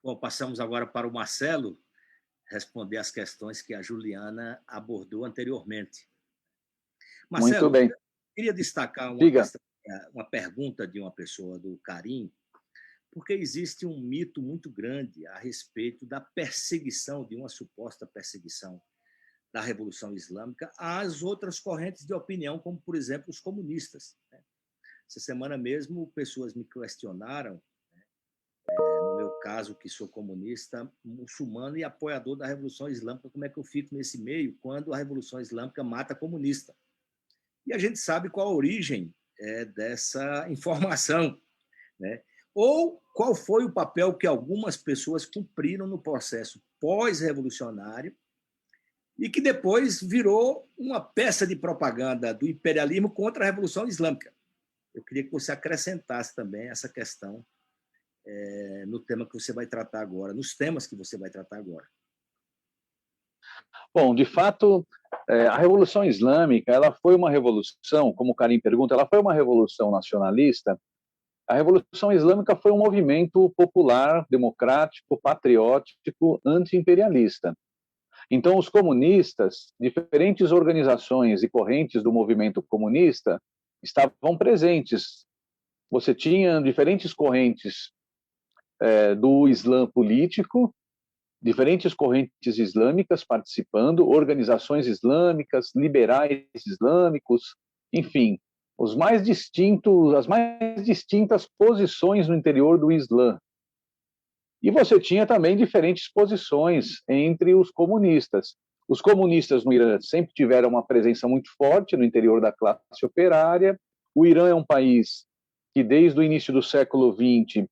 Bom, passamos agora para o Marcelo responder as questões que a Juliana abordou anteriormente. Marcelo, muito bem. Queria destacar uma pergunta de uma pessoa, do Karim, porque existe um mito muito grande a respeito da perseguição, de uma suposta perseguição da Revolução Islâmica às outras correntes de opinião, como, por exemplo, os comunistas. Essa semana mesmo, pessoas me questionaram, no meu caso, que sou comunista, muçulmano e apoiador da Revolução Islâmica, como é que eu fico nesse meio quando a Revolução Islâmica mata comunista? E a gente sabe qual a origem dessa informação, né? Ou qual foi o papel que algumas pessoas cumpriram no processo pós-revolucionário e que depois virou uma peça de propaganda do imperialismo contra a Revolução Islâmica. Eu queria que você acrescentasse também essa questão no tema que você vai tratar agora, nos temas que você vai tratar agora. Bom, de fato, a Revolução Islâmica, ela foi uma revolução, como o Karim pergunta, ela foi uma revolução nacionalista. A Revolução Islâmica foi um movimento popular, democrático, patriótico, anti-imperialista. Então, os comunistas, diferentes organizações e correntes do movimento comunista estavam presentes. Você tinha diferentes correntes do Islã político, diferentes correntes islâmicas participando, organizações islâmicas, liberais islâmicos, enfim, as mais distintas posições no interior do Islã. E você tinha também diferentes posições entre os comunistas. Os comunistas no Irã sempre tiveram uma presença muito forte no interior da classe operária. O Irã é um país que, desde o início do século XX,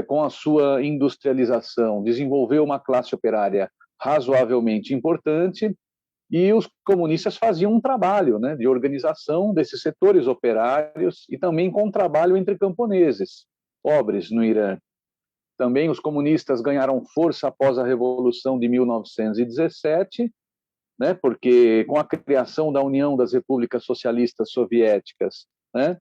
com a sua industrialização, desenvolveu uma classe operária razoavelmente importante, e os comunistas faziam um trabalho, né, de organização desses setores operários e também com um trabalho entre camponeses, pobres no Irã. Também os comunistas ganharam força após a Revolução de 1917, né, porque com a criação da União das Repúblicas Socialistas Soviéticas, né,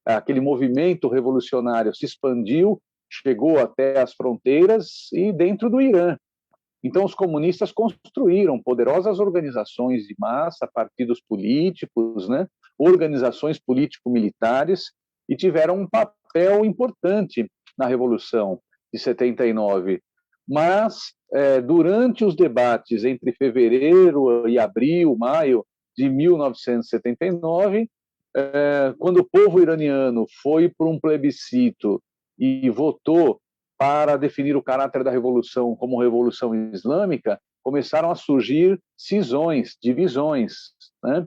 aquele movimento revolucionário se expandiu, chegou até as fronteiras e dentro do Irã. Então, os comunistas construíram poderosas organizações de massa, partidos políticos, né, organizações político-militares, e tiveram um papel importante na Revolução de 79. Mas, durante os debates entre fevereiro e abril, maio de 1979, quando o povo iraniano foi para um plebiscito e votou para definir o caráter da revolução como revolução islâmica, começaram a surgir cisões, divisões, né?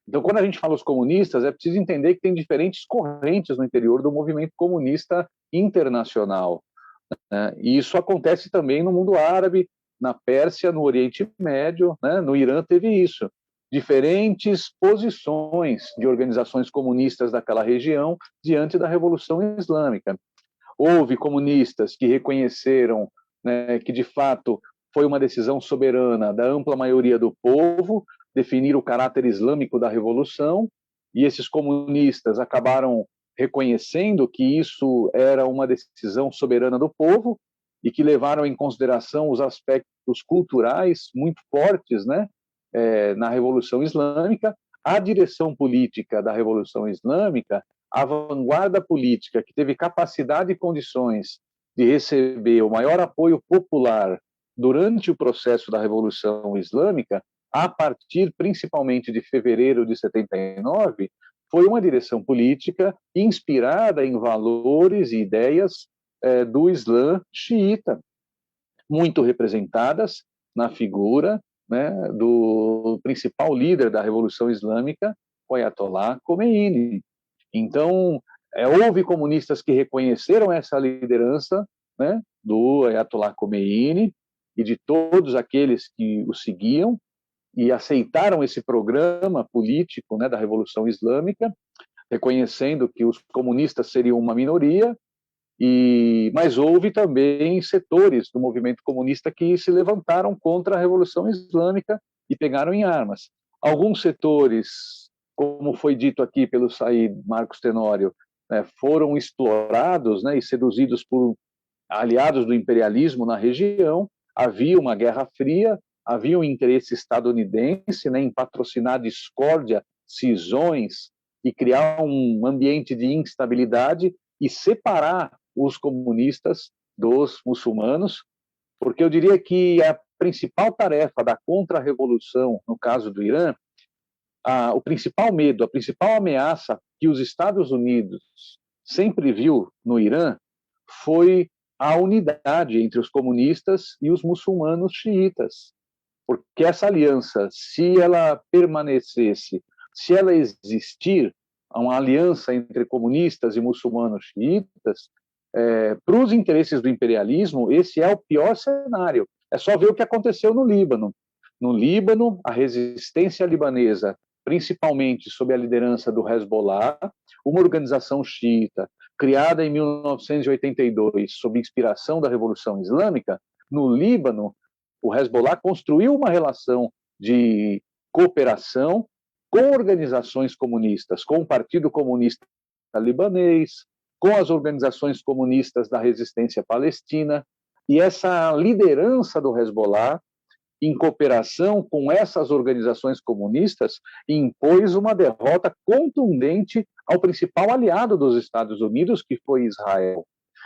Então, quando a gente fala os comunistas, é preciso entender que tem diferentes correntes no interior do movimento comunista internacional, né? E isso acontece também no mundo árabe, na Pérsia, no Oriente Médio, né? No Irã teve isso. Diferentes posições de organizações comunistas daquela região diante da Revolução Islâmica. Houve comunistas que reconheceram, né, que, de fato, foi uma decisão soberana da ampla maioria do povo definir o caráter islâmico da revolução, e esses comunistas acabaram reconhecendo que isso era uma decisão soberana do povo e que levaram em consideração os aspectos culturais muito fortes, né, na Revolução Islâmica. A direção política da Revolução Islâmica, a vanguarda política que teve capacidade e condições de receber o maior apoio popular durante o processo da Revolução Islâmica, a partir principalmente de fevereiro de 79, foi uma direção política inspirada em valores e ideias do Islã xiita, muito representadas na figura, né, do principal líder da Revolução Islâmica, o Ayatollah Khomeini. Então, houve comunistas que reconheceram essa liderança, né, do Ayatollah Khomeini e de todos aqueles que o seguiam e aceitaram esse programa político, né, da Revolução Islâmica, reconhecendo que os comunistas seriam uma minoria, mas houve também setores do movimento comunista que se levantaram contra a Revolução Islâmica e pegaram em armas. Alguns setores, como foi dito aqui pelo Said Marcos Tenório, né, foram explorados, né, e seduzidos por aliados do imperialismo na região. Havia uma guerra fria, havia um interesse estadunidense, né, em patrocinar discórdia, cisões e criar um ambiente de instabilidade e separar os comunistas dos muçulmanos, porque eu diria que a principal tarefa da contra-revolução, no caso do Irã, o principal medo, a principal ameaça que os Estados Unidos sempre viu no Irã foi a unidade entre os comunistas e os muçulmanos xiitas. Porque essa aliança, se ela permanecesse, se ela existir, uma aliança entre comunistas e muçulmanos xiitas, para os interesses do imperialismo, esse é o pior cenário. É só ver o que aconteceu no Líbano. No Líbano, a resistência libanesa, principalmente sob a liderança do Hezbollah, uma organização xiita, criada em 1982, sob inspiração da Revolução Islâmica, no Líbano, o Hezbollah construiu uma relação de cooperação com organizações comunistas, com o Partido Comunista Libanês, com as organizações comunistas da resistência palestina, e essa liderança do Hezbollah, em cooperação com essas organizações comunistas, impôs uma derrota contundente ao principal aliado dos Estados Unidos, que foi Israel.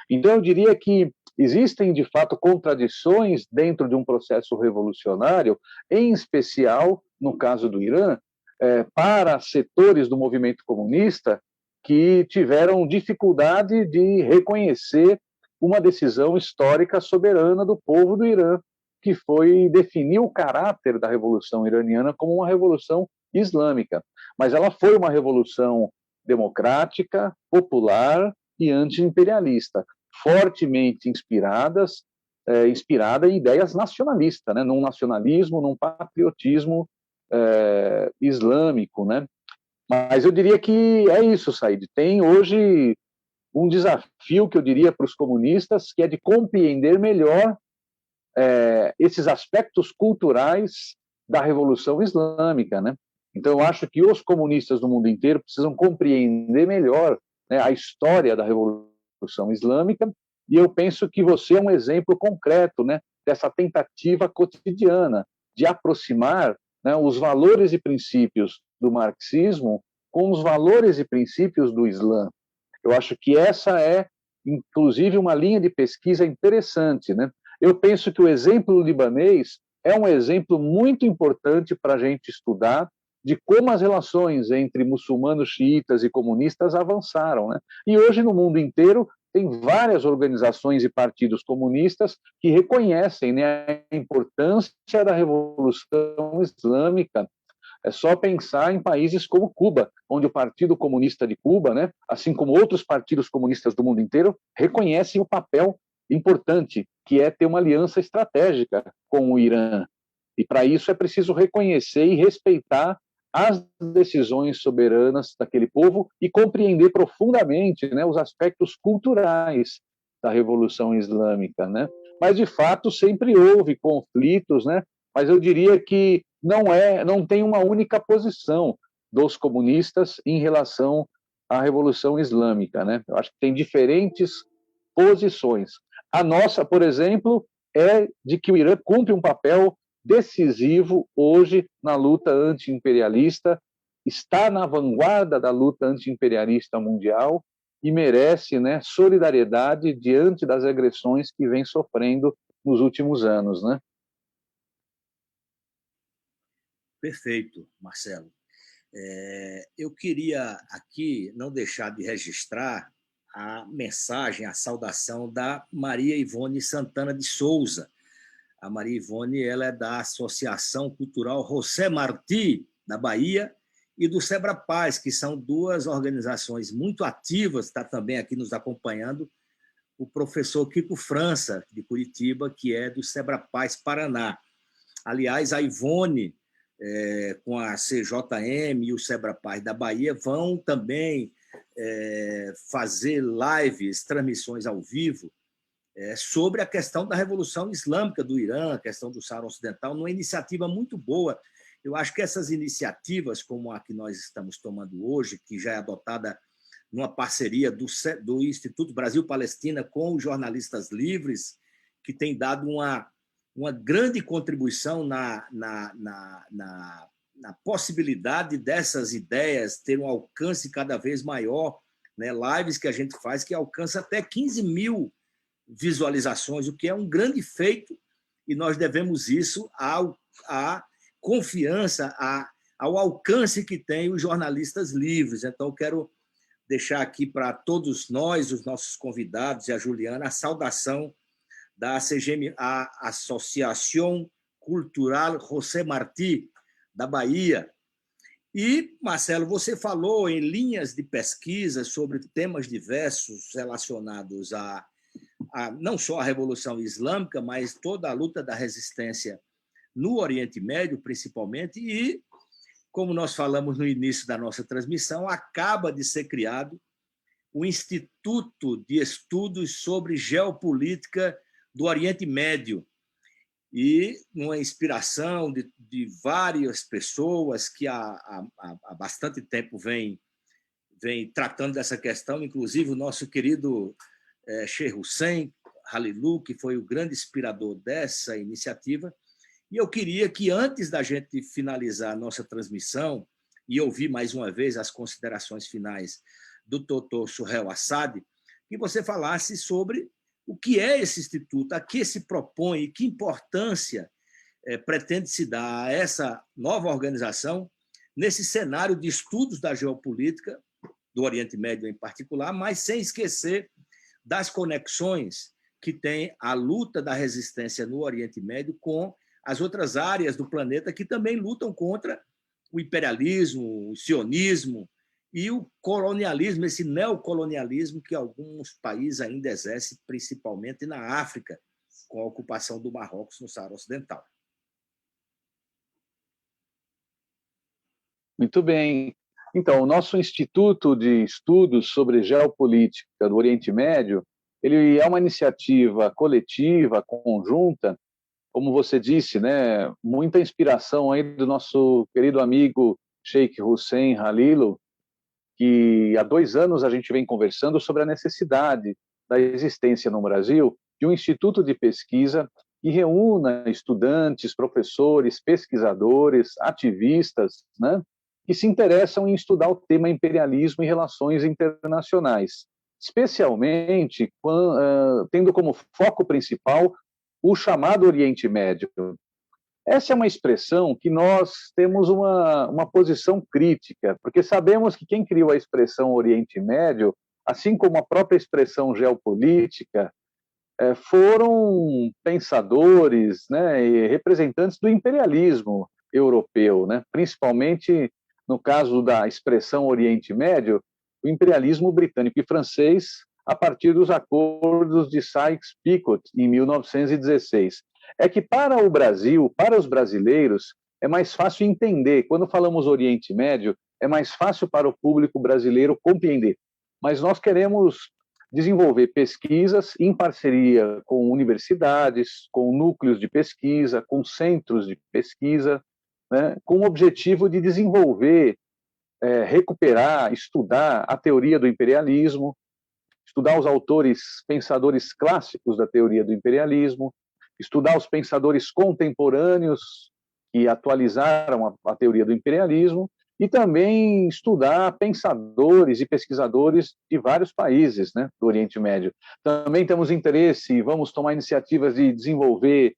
Então, eu diria que existem, de fato, contradições dentro de um processo revolucionário, em especial, no caso do Irã, para setores do movimento comunista, que tiveram dificuldade de reconhecer uma decisão histórica soberana do povo do Irã, que foi definir o caráter da Revolução Iraniana como uma revolução islâmica. Mas ela foi uma revolução democrática, popular e anti-imperialista, fortemente inspirada em ideias nacionalistas, né? Num nacionalismo, num patriotismo islâmico, né? Mas eu diria que é isso, Said. Tem hoje um desafio que eu diria para os comunistas, que é de compreender melhor esses aspectos culturais da Revolução Islâmica, né? Então, eu acho que os comunistas do mundo inteiro precisam compreender melhor, né, a história da Revolução Islâmica, e eu penso que você é um exemplo concreto, né, dessa tentativa cotidiana de aproximar, né, os valores e princípios do marxismo com os valores e princípios do Islã. Eu acho que essa é, inclusive, uma linha de pesquisa interessante, né? Eu penso que o exemplo libanês é um exemplo muito importante para a gente estudar de como as relações entre muçulmanos, xiitas e comunistas avançaram, né? E hoje, no mundo inteiro, tem várias organizações e partidos comunistas que reconhecem, né, a importância da Revolução Islâmica. É só pensar em países como Cuba, onde o Partido Comunista de Cuba, né, assim como outros partidos comunistas do mundo inteiro, reconhecem o papel importante que é ter uma aliança estratégica com o Irã. E para isso é preciso reconhecer e respeitar as decisões soberanas daquele povo e compreender profundamente, né, os aspectos culturais da Revolução Islâmica, né? Mas de fato sempre houve conflitos, né? Mas eu diria que não tem uma única posição dos comunistas em relação à Revolução Islâmica, né? Eu acho que tem diferentes posições. A nossa, por exemplo, é de que o Irã cumpre um papel decisivo hoje na luta anti-imperialista, está na vanguarda da luta anti-imperialista mundial e merece, né, solidariedade diante das agressões que vem sofrendo nos últimos anos, né? Perfeito, Marcelo. Eu queria aqui não deixar de registrar a mensagem, a saudação da Maria Ivone Santana de Souza. A Maria Ivone, ela é da Associação Cultural José Martí, da Bahia, e do Sebrapaz, que são duas organizações muito ativas, está também aqui nos acompanhando o professor Kiko França, de Curitiba, que é do Sebrapaz Paraná. Aliás, a Ivone, com a CJM e o Sebrapaz da Bahia, vão também fazer lives, transmissões ao vivo, sobre a questão da Revolução Islâmica do Irã, a questão do Saara Ocidental, numa iniciativa muito boa. Eu acho que essas iniciativas, como a que nós estamos tomando hoje, que já é adotada numa parceria do Instituto Brasil-Palestina com os jornalistas livres, que tem dado uma grande contribuição na possibilidade dessas ideias ter um alcance cada vez maior, né? Lives que a gente faz que alcança até 15 mil visualizações, o que é um grande feito, e nós devemos isso à confiança, ao alcance que tem os jornalistas livres. Então, eu quero deixar aqui para todos nós, os nossos convidados e a Juliana, a saudação da ACGM, a Associação Cultural José Martí, da Bahia. E, Marcelo, você falou em linhas de pesquisa sobre temas diversos relacionados a não só a Revolução Islâmica, mas toda a luta da resistência no Oriente Médio, principalmente, e, como nós falamos no início da nossa transmissão, acaba de ser criado o Instituto de Estudos sobre Geopolítica do Oriente Médio, e uma inspiração de várias pessoas que há bastante tempo vem tratando dessa questão, inclusive o nosso querido Sheikh Hussein Halilu, que foi o grande inspirador dessa iniciativa. E eu queria que, antes da gente finalizar a nossa transmissão e ouvir mais uma vez as considerações finais do Dr. Sohail Assad, que você falasse sobre o que é esse instituto, a que se propõe e que importância pretende se dar a essa nova organização nesse cenário de estudos da geopolítica do Oriente Médio em particular, mas sem esquecer das conexões que tem a luta da resistência no Oriente Médio com as outras áreas do planeta que também lutam contra o imperialismo, o sionismo e o colonialismo, esse neocolonialismo que alguns países ainda exercem, principalmente na África, com a ocupação do Marrocos no Saara Ocidental. Muito bem. Então, o nosso Instituto de Estudos sobre Geopolítica do Oriente Médio, ele é uma iniciativa coletiva, conjunta, como você disse, né, muita inspiração aí do nosso querido amigo Sheikh Hussein Halilo, que há 2 anos a gente vem conversando sobre a necessidade da existência no Brasil de um instituto de pesquisa que reúna estudantes, professores, pesquisadores, ativistas, né, que se interessam em estudar o tema imperialismo e relações internacionais, especialmente tendo como foco principal o chamado Oriente Médio. Essa é uma expressão que nós temos uma posição crítica, porque sabemos que quem criou a expressão Oriente Médio, assim como a própria expressão geopolítica, foram pensadores, né, e representantes do imperialismo europeu, né, principalmente no caso da expressão Oriente Médio, o imperialismo britânico e francês, a partir dos acordos de Sykes-Picot, em 1916. É que para o Brasil, para os brasileiros, é mais fácil entender. Quando falamos Oriente Médio, é mais fácil para o público brasileiro compreender. Mas nós queremos desenvolver pesquisas em parceria com universidades, com núcleos de pesquisa, com centros de pesquisa, né, com o objetivo de desenvolver, recuperar, estudar a teoria do imperialismo, estudar os autores, pensadores clássicos da teoria do imperialismo, estudar os pensadores contemporâneos que atualizaram a teoria do imperialismo e também estudar pensadores e pesquisadores de vários países, né, do Oriente Médio. Também temos interesse e vamos tomar iniciativas de desenvolver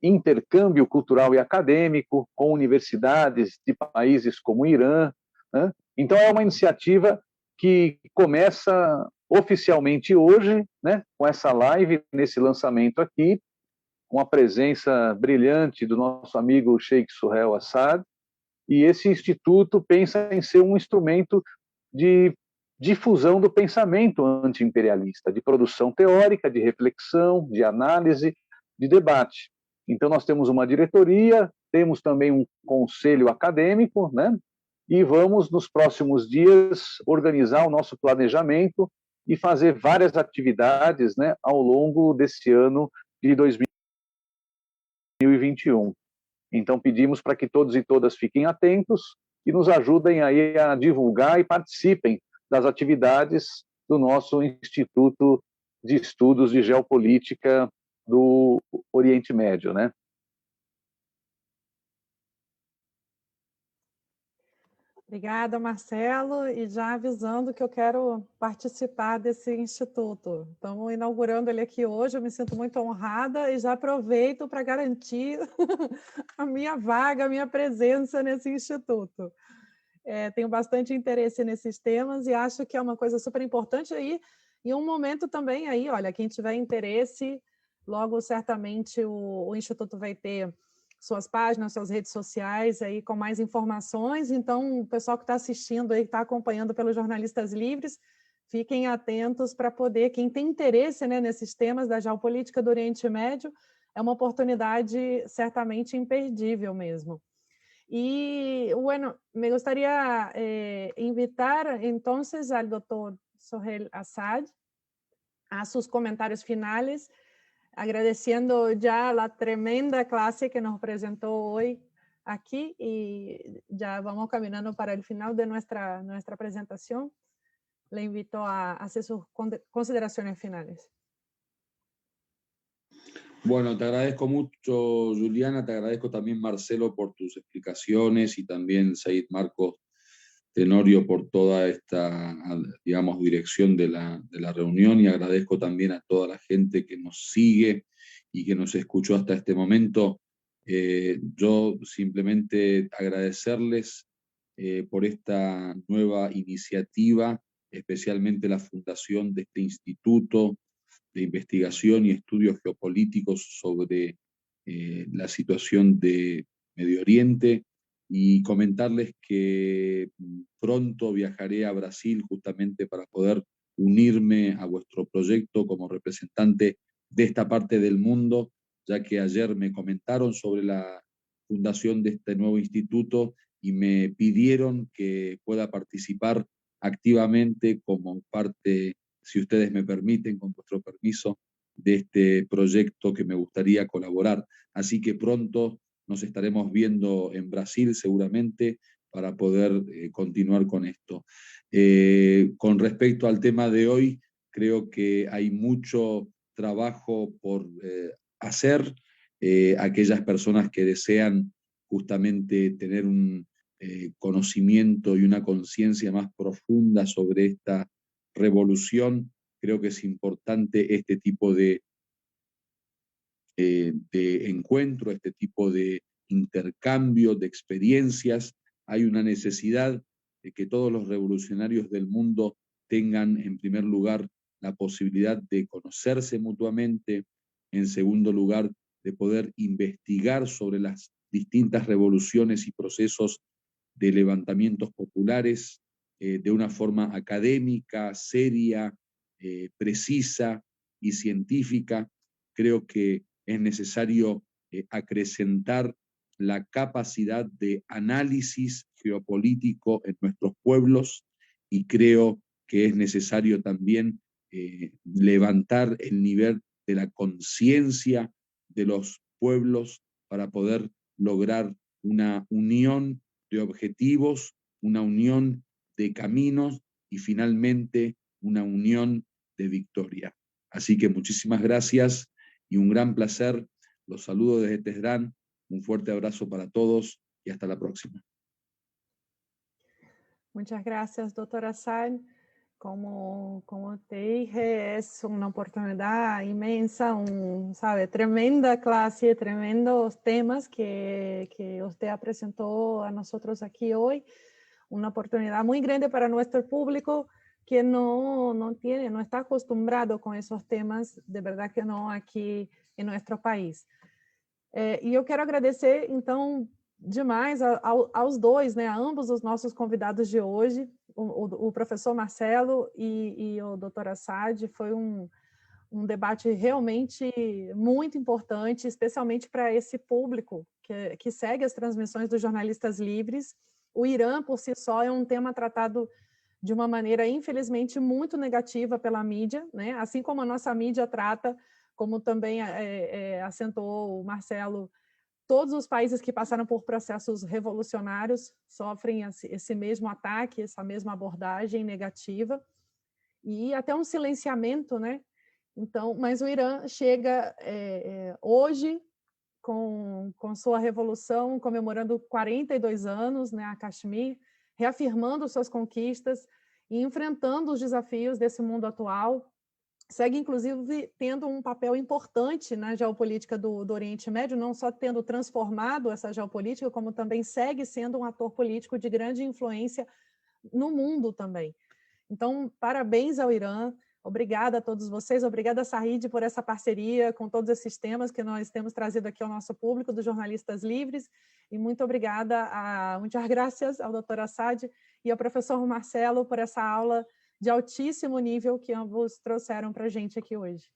intercâmbio cultural e acadêmico com universidades de países como o Irã, né? Então, é uma iniciativa que começa oficialmente hoje, né, com essa live, nesse lançamento aqui, com a presença brilhante do nosso amigo Sheikh Suhail Assad, e esse instituto pensa em ser um instrumento de difusão do pensamento anti-imperialista, de produção teórica, de reflexão, de análise, de debate. Então, nós temos uma diretoria, temos também um conselho acadêmico, né? E vamos, nos próximos dias, organizar o nosso planejamento e fazer várias atividades, né, ao longo desse ano de 2021. Então, pedimos para que todos e todas fiquem atentos e nos ajudem aí a divulgar e participem das atividades do nosso Instituto de Estudos de Geopolítica do Oriente Médio, né? Obrigada, Marcelo, e já avisando que eu quero participar desse instituto. Estamos inaugurando ele aqui hoje, eu me sinto muito honrada e já aproveito para garantir a minha vaga, a minha presença nesse instituto. Tenho bastante interesse nesses temas e acho que é uma coisa super importante aí, e um momento também aí, olha, quem tiver interesse, logo certamente o Instituto vai ter suas páginas, suas redes sociais aí com mais informações. Então, o pessoal que está assistindo aí, que está acompanhando pelos Jornalistas Livres, fiquem atentos para poder, quem tem interesse, né, nesses temas da geopolítica do Oriente Médio, é uma oportunidade certamente imperdível mesmo. Y bueno, me gustaría invitar entonces al doctor Suhail Assad a sus comentarios finales, agradeciendo ya la tremenda clase que nos presentó hoy aquí y ya vamos caminando para el final de nuestra presentación. Le invito a hacer sus consideraciones finales. Bueno, te agradezco mucho, Juliana, te agradezco también, Marcelo, por tus explicaciones y también, Said Marcos Tenorio, por toda esta, digamos, dirección de la reunión, y agradezco también a toda la gente que nos sigue y que nos escuchó hasta este momento. Yo simplemente agradecerles por esta nueva iniciativa, especialmente la fundación de este Instituto de Investigación y Estudios Geopolíticos sobre la situación de Medio Oriente, y comentarles que pronto viajaré a Brasil justamente para poder unirme a vuestro proyecto como representante de esta parte del mundo, ya que ayer me comentaron sobre la fundación de este nuevo instituto y me pidieron que pueda participar activamente como parte, si ustedes me permiten, con vuestro permiso, de este proyecto que me gustaría colaborar. Así que pronto nos estaremos viendo en Brasil seguramente para poder continuar con esto. Con respecto al tema de hoy, creo que hay mucho trabajo por hacer. Aquellas personas que desean justamente tener un conocimiento y una conciencia más profunda sobre esta revolución, creo que es importante este tipo de encuentro, este tipo de intercambio de experiencias. Hay una necesidad de que todos los revolucionarios del mundo tengan, en primer lugar, la posibilidad de conocerse mutuamente, en segundo lugar, de poder investigar sobre las distintas revoluciones y procesos de levantamientos populares de una forma académica, seria, precisa y científica. Creo que es necesario acrecentar la capacidad de análisis geopolítico en nuestros pueblos, y creo que es necesario también levantar el nivel de la conciencia de los pueblos para poder lograr una unión de objetivos, una unión de caminos y finalmente una unión de victoria. Así que muchísimas gracias y un gran placer. Los saludo desde Teherán. Un fuerte abrazo para todos y hasta la próxima. Muchas gracias, doctor Assad. Como te dije, es una oportunidad inmensa, tremenda clase, tremendos temas que usted presentó a nosotros aquí hoy. Una oportunidad muy grande para nuestro público que no está acostumbrado con esos temas, de verdad que no, aquí en nuestro país. E eu quero agradecer, então, demais aos dois, né, a ambos os nossos convidados de hoje, o professor Marcelo e o doutor Assad. Foi um debate realmente muito importante, especialmente para esse público que segue as transmissões dos Jornalistas Livres. O Irã, por si só, é um tema tratado de uma maneira, infelizmente, muito negativa pela mídia, né? Assim como a nossa mídia trata, como também acentuou o Marcelo, todos os países que passaram por processos revolucionários sofrem esse mesmo ataque, essa mesma abordagem negativa, e até um silenciamento, né? Então, mas o Irã chega hoje com sua revolução, comemorando 42 anos, né, a Caxemir, reafirmando suas conquistas e enfrentando os desafios desse mundo atual. Segue, inclusive, tendo um papel importante na geopolítica do Oriente Médio, não só tendo transformado essa geopolítica, como também segue sendo um ator político de grande influência no mundo também. Então, parabéns ao Irã, obrigada a todos vocês, obrigada a Said por essa parceria com todos esses temas que nós temos trazido aqui ao nosso público dos Jornalistas Livres, e muito obrigada, muitas graças ao Dr. Assad e ao professor Marcelo por essa aula de altíssimo nível que ambos trouxeram para a gente aqui hoje.